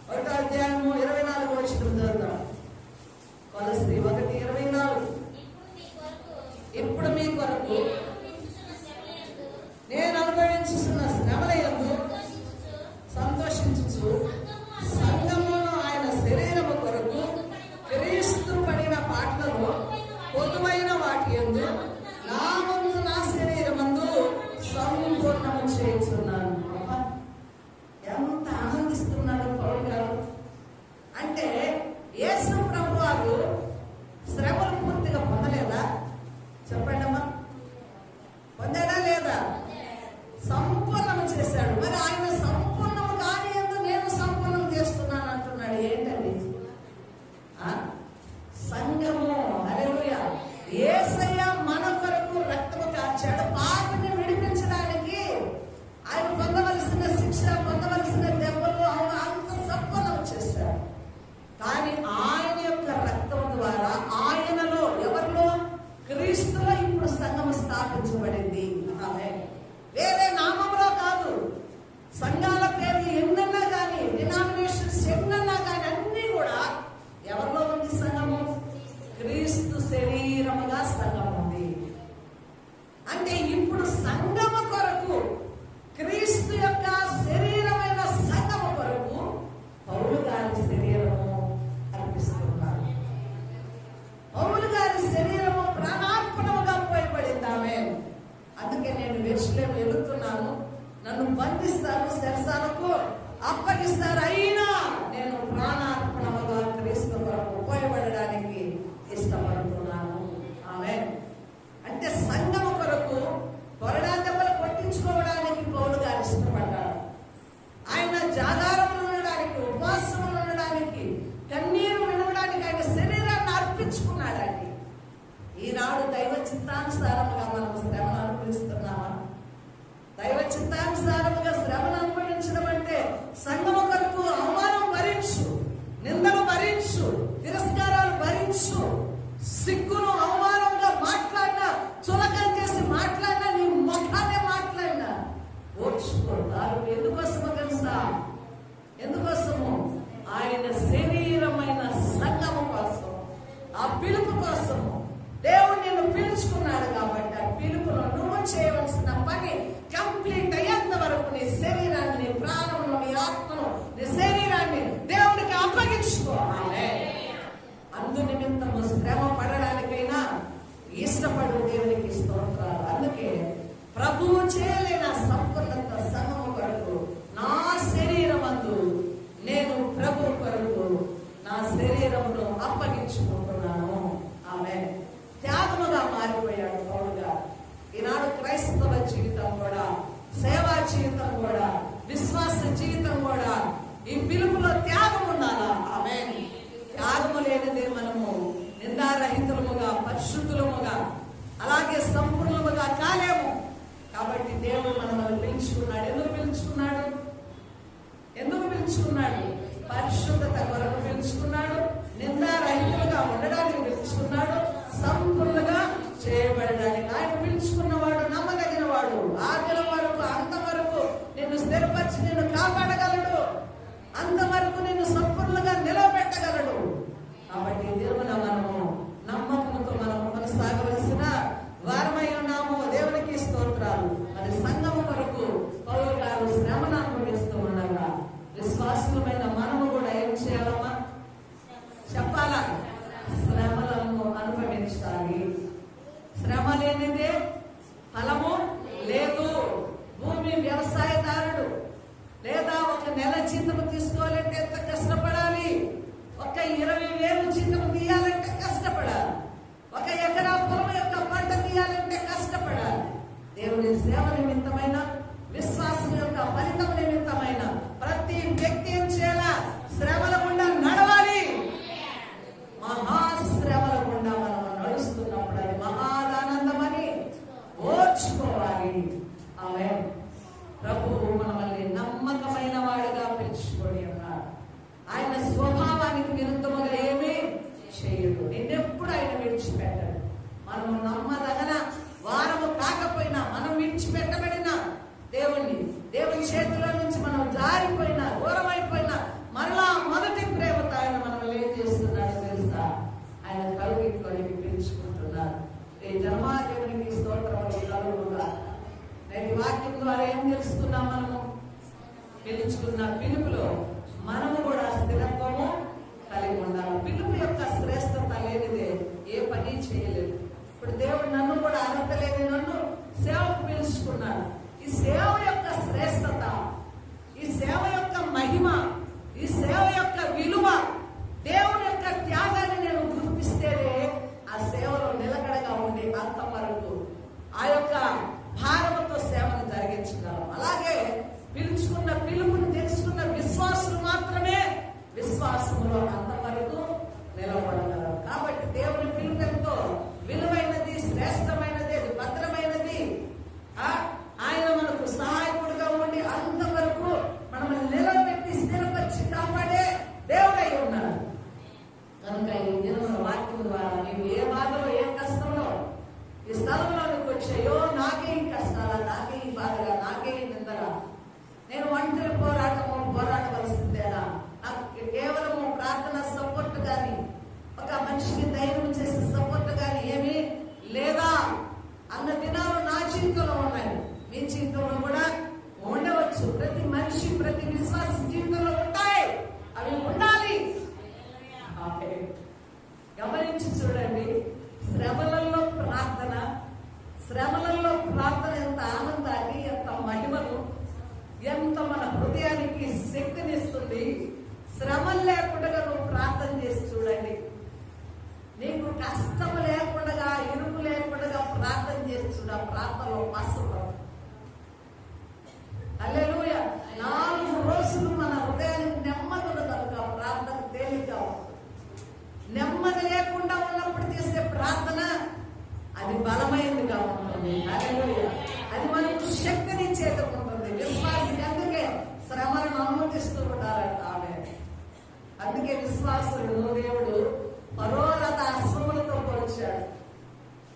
Speaker 1: 1వ అధ్యాయము 24వ వచనం చదువుతాం. కొలస్సీ 1:24. ఇప్పుడు మీ కొరకు నేను అనుభవించుతున్న శ్రమలయందు సంతోషించుచు సంఘమును ఆయన శరీరము కొరకు క్రీస్తు పడిన పాటలలో పొదువైన వాటి యందు నా ముందు, నా శరీరమందు సంపూర్ణము చేస్తున్నాను. ఎంత ఆనందిస్తున్నాడు పౌలు గారు. అంటే యేసు ప్రభు వారు శ్రమలు పూర్తిగా పొందలేదా? చెప్పండి అమ్మా, పొందాడా లేదా? సంపూర్ణము చేశాడు. మరి ఆయన సంపూర్ణము కాని ఎందు నేను సంపూర్ణం చేస్తున్నాను అంటున్నాడు. ఏంటది? సంఘము. హల్లెలూయా. యేసయ్య మన కొరకు రక్తము కార్చాడు. పాపిని విడిపించడానికి ఆయన పొందవలసిన శిక్ష, పొందవలసిన దెబ్బలు అంత సంపూర్ణం చేశాడు. కానీ ఆయన శరీరముగా సంఘం ఉంది. అంటే ఇప్పుడు సంఘము కొరకు, క్రీస్తు యొక్క శరీరమైన సంఘము కొరకు పౌలు గారి శరీరము అర్పిస్తున్నారు. పౌలు గారి శరీరము ప్రాణార్పణముగా పోయబడిందామే. అందుకే నేను వెచ్చులే వెళుతున్నాను, నన్ను బంధిస్తారు, శరసాలకు అప్పగిస్తారు, అయినా నేను ప్రాణార్పణముగా క్రీస్తు కొరకు పోయబడడానికి ఇష్టపడుతున్నాను. ఆమె అంటే సంఘము కొరకు కొరడా దెబ్బలు కొట్టించుకోవడానికి పౌలు గారు ఇష్టపడ్డాడు. ఆయన జాగారములు ఉండడానికి, ఉపవాసములు ఉండడానికి, కన్నీరు విడవడానికి ఆయన శరీరాన్ని అర్పించుకున్నాడండి. ఈనాడు దైవ చిత్తానుసారముగా మనం శ్రమను అనుభవిస్తున్నామా? దైవ చిత్తానుసారముగా శ్రమను అనుభవించడం అంటే సంఘము కొరకు అవమానం భరించు, నిందలు భరించు, తిరస్కారాలు భరించు, సిగ్గును అవమానంగా మాట్లాడినా, చులకం చేసి మాట్లాడినా, నీ ముఖాన్ని మాట్లాడినా ఓర్చుకుంటారు. ఎందుకోసమో తెలుసా? ఎందుకోసము? ఆయన శరీరమైన సంఘము కోసం, ఆ పిలుపు కోసము. దేవుడు నిన్ను పిలుచుకున్నాడు కాబట్టి ఆ పిలుపులో నువ్వు చేయవలసిన పని కంప్లీట్ అయ్యేంత వరకు నీ శరీరాన్ని, నీ ప్రాణమును, నీ ఆత్మను, నీ శరీరాన్ని దేవుడికి అప్పగించుకోవాలి. అందు నిమిత్తము శ్రమ పడడానికైనా ఇష్టపడు దేవునికి స్తోత్రాలు. అందుకే ప్రభువు చేయలేని సంపూర్ణత సంఘము కొరకు నా శరీరమందు నేను ప్రభు కొరకు నా శరీరమును అప్పగించుకుంటున్నాను. ఆమె త్యాగముగా మారిపోయాడు పౌలు గారు. ఈనాడు క్రైస్తవ జీవితం కూడా, సేవా జీవితం కూడా, విశ్వాస జీవితం కూడా ఈ పిలుపులో త్యాగం ఉండాలా? ఆమె త్యాగము లేనిదే మనము నిందారహితులముగా, పరిశుద్ధులముగా, అలాగే సంపూర్ణముగా కాలేము. కాబట్టి దేవుడు మనల్ని పిలుచుకున్నాడు. ఎందుకు పిలుచుకున్నాడు? ఎందుకు పిలుచుకున్నాడు? పరిశుద్ధత కొరకు పిలుచుకున్నాడు, నిందారహితులుగా ఉండడానికి పిలుచుకున్నాడు, సంపూర్ణంగా చేయబడడానికి. ఆయన పిలుచుకున్నవాడు నమ్మదగిన వాడు. ఆదిల వరకు, అంతవరకు నిన్ను స్థిరపరిచి నిన్ను కాపాడగలడు, అంతవరకు నిన్ను సంపూర్ణంగా నిలబెట్టగలడు. కాబట్టి దేవుని మనము నమ్మకంతో మనము కొనసాగవలసిన వారమై ఉన్నాము. దేవునికి స్తోత్రాలు. మరి సంఘము కొరకు పౌలు గారు శ్రమను అనుభవిస్తూ ఉండగా విశ్వాసులమైన మనము కూడా ఏం చేయాలమ్మా? చెప్పాలా? శ్రమలను అనుభవించాలి. శ్రమ లేనిదే ఫలము లేదు. భూమి వ్యవసాయదారుడు లేదా ఒక నెల జీతం తీసుకోవాలంటే ఎంత కష్టపడాలి? ఒక 20,000 జీతం తీయాలంటే కష్టపడాలి. ఒక ఎకరా పొలం యొక్క పంట తీయాలంటే కష్టపడాలి. దేవుని సేవ నిమిత్తమైన, విశ్వాసం యొక్క ఫలితం నిమిత్తమైన ప్రతి వ్యక్తి ఏం చేయాలా? శ్రమల గుండా నడవాలి. మహాశ్రమల గుండా మనం నడుస్తున్నప్పుడు అది మహాదానందమని ఓర్చుకోవాలి. ఆమె ప్రభువు మనల్ని నమ్మకమైన వాడిగా పిలుచుకొని ఉన్నాడు. ఆయన స్వభావానికి విరుద్ధముగా ఏమీ చేయడు. నిన్నెప్పుడు ఆయన విడిచిపెట్టాడు. మనము నమ్మదగన వారము కాకపోయినా, మనం విడిచిపెట్టబడిన దేవుని చేతిలో నుంచి మనం జారిపోయినా, దూరమైపోయినా, మరలా మొదటి ప్రేమతో ఆయన మనల్ని ఏం చేస్తున్నాడు తెలుసా? ఆయన కలుగుకొని పిలుచుకుంటున్నారు. ఈ జన్మాదేవునికి స్తోత్రములు కలుగుగా. నేటి వాక్యం ద్వారా ఏం తెలుసుకున్నాం? మనము పిలుచుకున్న పిలుపులో మనము కూడా స్థిరత్వము కలిగి ఉండాలి. పిలుపు యొక్క శ్రేష్టత లేనిదే ఏ పని చేయలేదు. ఇప్పుడు దేవుడు నన్ను కూడా అర్హత లేని నన్ను సేవకు పిలుచుకున్నాడు. ఈ సేవ యొక్క శ్రేష్టత, ఈ సేవ యొక్క మహిమ, ఈ సేవ యొక్క విలువ, దేవుని యొక్క త్యాగాన్ని నేను గుర్తిస్తేనే ఆ సేవలో నిలకడగా ఉండి అంతవరకు ఆ యొక్క భారముతో సేవను జరిగించగలం. అలాగే పిలుచుకున్న పిలుపుని తెలుసుకున్న విశ్వాసులు మాత్రమే విశ్వాసములో అంతవరకు నిలబడగలరు. కాబట్టి దేవుని పిలుపుతో విలువైనది, శ్రేష్టమైనది, భద్రమైనది. ఆయన మనకు సహాయకుడిగా ఉండి అంతవరకు మనల్ని నిలబెట్టి స్థిరపరిచి కాపాడే దేవుడై ఉన్నాడు. కనుక ఈ దినముల వాక్యం ద్వారా నీవు ఏ బాధలో, ఏ కష్టంలో ఈ స్థలంలోనికి వచ్చాయో, నాకే ఈ కష్టాలా, నాకే ఈ బాధగా, నాకే ఈ నిందగా, నేను ఒంటరి పోరాడవలసిందేనా, నాకు కేవలము ప్రార్థన సపోర్ట్ కానీ, ఒక మనిషికి ధైర్యం చేసే సపోర్ట్ కానీ ఏమీ ఆమె. గమనించి చూడండి, శ్రమలలో ప్రార్థన ఎంత ఆనందాన్ని, ఎంత మహిమను, ఎంత మన హృదయానికి శక్తినిస్తుంది. శ్రమలు లేకుండా నువ్వు ప్రార్థన చేసి చూడండి. నీకు కష్టము లేకుండా, ఇరుకు లేకుండా ప్రార్థన చేసి చూడ. ప్రార్థనలో మస్తు హల్లెలూయా. 4 రోజులు మన హృదయానికి నెమ్మది ఉండదు. ప్రార్థన తేలిగ్గా ఉంటుంది. నెమ్మది లేకుండా ఉన్నప్పుడు చేసే ప్రార్థన అది బలమైనదిగా ఉంటుంది. హల్లెలూయా. అది మనకు శక్తిని చేతుకుంటుంది. విశ్వాసం అందుకే శ్రమలను అనుమతిస్తూ ఉండాలంట ఆమె. అందుకే విశ్వాసుడు దేవుడు పరోరథ అశ్వములతో పోల్చాడు.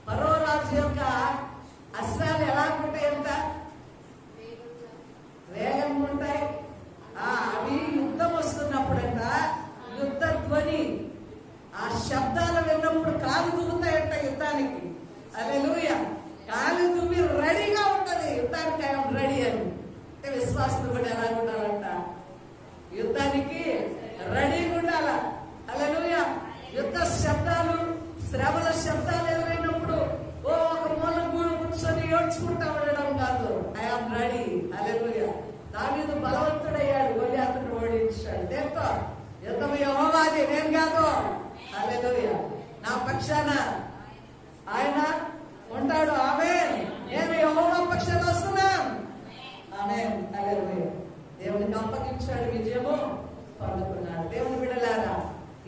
Speaker 1: పరోరాజు యొక్క అశ్వాలు ఎలా ఉంటాయంట? వేగంగా ఉంటాయి. అవి యుద్ధం వస్తున్నప్పుడంట యుద్ధ ధ్వని, ఆ శబ్దాలు విన్నప్పుడు కాలు దువ్వుతాయంట యుద్ధానికి. హల్లెలూయా. కాలు దువ్వి రెడీగా ఉంటది యుద్ధానికి. ఐఎమ్ రెడీ అని. అంటే విశ్వాసులు కూడా ఎలా ఉండాలంట? యుద్ధానికి రెడీగా ఉండాల. హల్లెలూయా. యుద్ధ శబ్దాలు, శ్రమల శబ్దాలు ఎదురైనప్పుడు ఒక మూల కూర్చొని ఏడ్చుకుంటా ఉండడం కాదు. I'm ready. హల్లెలూయా. దావీదు బలవంతుడయ్యాడు, గొల్యాతును ఓడించాడు. దేంతో? యుద్ధం యెహోవాది, నేను కాదు. హల్లెలూయా. నా పక్షాన ఆయన ఉంటాడు. ఆమేన్. నేను యెహోవా పక్షాన వస్తున్నాను. ఆమేన్. హల్లెలూయా. దేవునికి అప్పగించాడు, విజయము పొందుకున్నాడు. దేవుని బిడ్డలారా,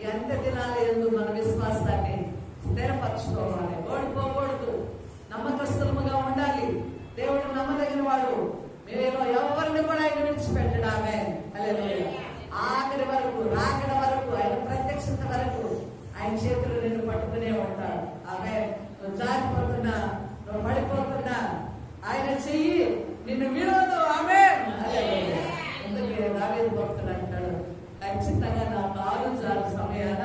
Speaker 1: ఈ అంత్య దినాల యందు మన విశ్వాసాన్ని స్థిరపరచుకోవాలి. ఓడిపోకూడదు. నమ్మకస్తులుగా ఉండాలి. దేవుడు నమ్మదగిన వాడు. మీలో ఎవరిని కూడా ఆయన విడిచిపెట్టడామే. హల్లెలూయా. ఆఖరి వరకు, రాకడ వరకు, ఆయన ప్రత్యక్షత వరకు ఆయన చేతులు నిన్ను పట్టుకునే ఉంటాడు. ఆమె నువ్వు జారిపోతున్నా, నువ్వు పడిపోతున్నా ఆయన చెయ్యి నిన్ను విడవదు. ఆమె అందుకే దావీదు భక్తుడు అంటాడు, ఖచ్చితంగా నా కాలు జారు సమయాన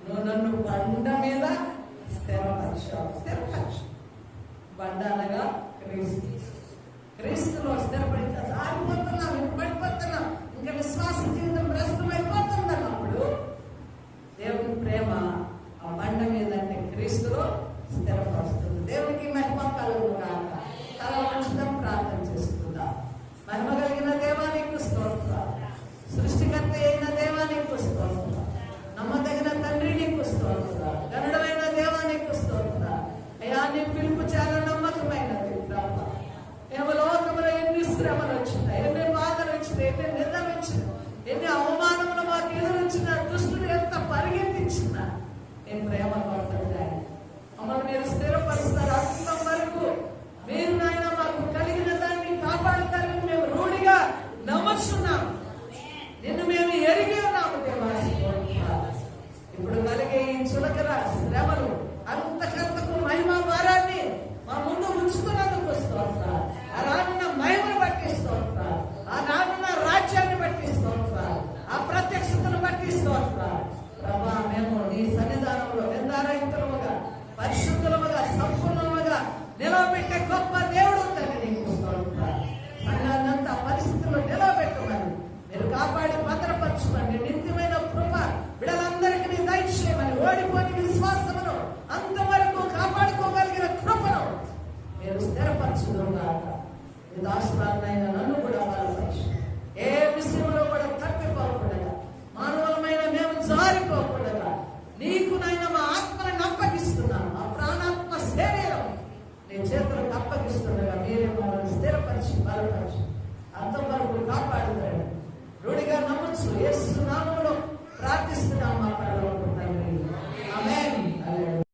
Speaker 1: నువ్వు నన్ను బండ మీద స్థిరపరచు. బండ అనగా క్రీస్తులో స్థిరపడితే జారిపోతున్నాం, పడిపోతున్నాం, ఇంకా విశ్వాస జీవితం భ్రష్టమైపోతుంది అన్నప్పుడు దేవుని ప్రేమ ఆ బండ మీద అంటే క్రీస్తులో స్థిరపరుస్తుంది. దేవునికి మహిమ కలుగును గాక. తల వంచుదాం, ప్రార్థన చేసుకుందాం. మహిమ కలిగిన దేవానికి స్తోత్రాలు. సృష్టికర్త అయిన దేవానికి స్తోత్రాలు. నమ్మదగిన తండ్రి నీకు స్తోత్రాలు. గనుడమైన దేవానికి స్తోత్రాలు. అయ్యా, నీ పిలుపు చాలా నమ్మకమైనది ప్రభు. ఏమో లోకంలో ఎన్ని శ్రమలు వచ్చినాయి, ఎన్ని బాధలు వచ్చినాయి, ఎన్ని నిందలు వచ్చినాయి, ఎన్ని అవమానములు మాకు ఎదురొచ్చిన, దుష్టుడు ఎంత పరిగెత్తించినా నేను ప్రేమ పడుతుంది. మమ్మల్ని మీరు స్థిరపరుస్తారు. అంతం వరకు మీరు నాయన మాకు కలిగిన దాన్ని కాపాడుతారని మేము రూఢిగా నమ్ముచున్నాం. నిన్ను మేము ఎరిగి ఉన్నాము దేవా. ఇప్పుడు కలిగే ఈ చులకర శ్రమలు అంతకంతకు మహిమ భారాన్ని మా ముందు ఉంచుతున్నందుకు స్తోత్రాలు. ఆ రానున్న మహిమను బట్టి స్తోత్రాలు. ఆ రానున్న రాజ్యాన్ని బట్టి స్తోత్రాలు. ఆ ప్రత్యక్షతను బట్టి స్తోత్రాలు. ప్రభా, మేము నీ సన్నిధానంలో నిందారహితులముగా, పరిశుద్ధులముగా, సంపూర్ణముగా నిలవబెట్టే గొప్ప దేవుడు తండ్రి నీకు స్తోత్రాలు. సంఘాన్నంతా పరిస్థితుల్లో నిలవబెట్టమని మీరు కాపాడి భద్రపరచమని, నిత్యమైన కృప బిడ్డలందరికీ దయచేయమని, ఓడిపోని విశ్వాసమును అంతవరకు కాపాడుకోగలిగిన కృపను మీరు స్థిరపరచుదురుగాక. ఈ దాసురాలైన నన్ను కూడా బలపరచు. ఏ విషయంలో కూడా తప్పిపోకుండా, మానవులమైన మేము జారిపోకుండా నీకు నైనా మా ఆత్మలను అప్పగిస్తున్నాను. మా ప్రాణాత్మ శరీరం నీ చేతులకు అప్పగిస్తుండగా మీరే మమ్మల్ని స్థిరపరిచి బలపరిచి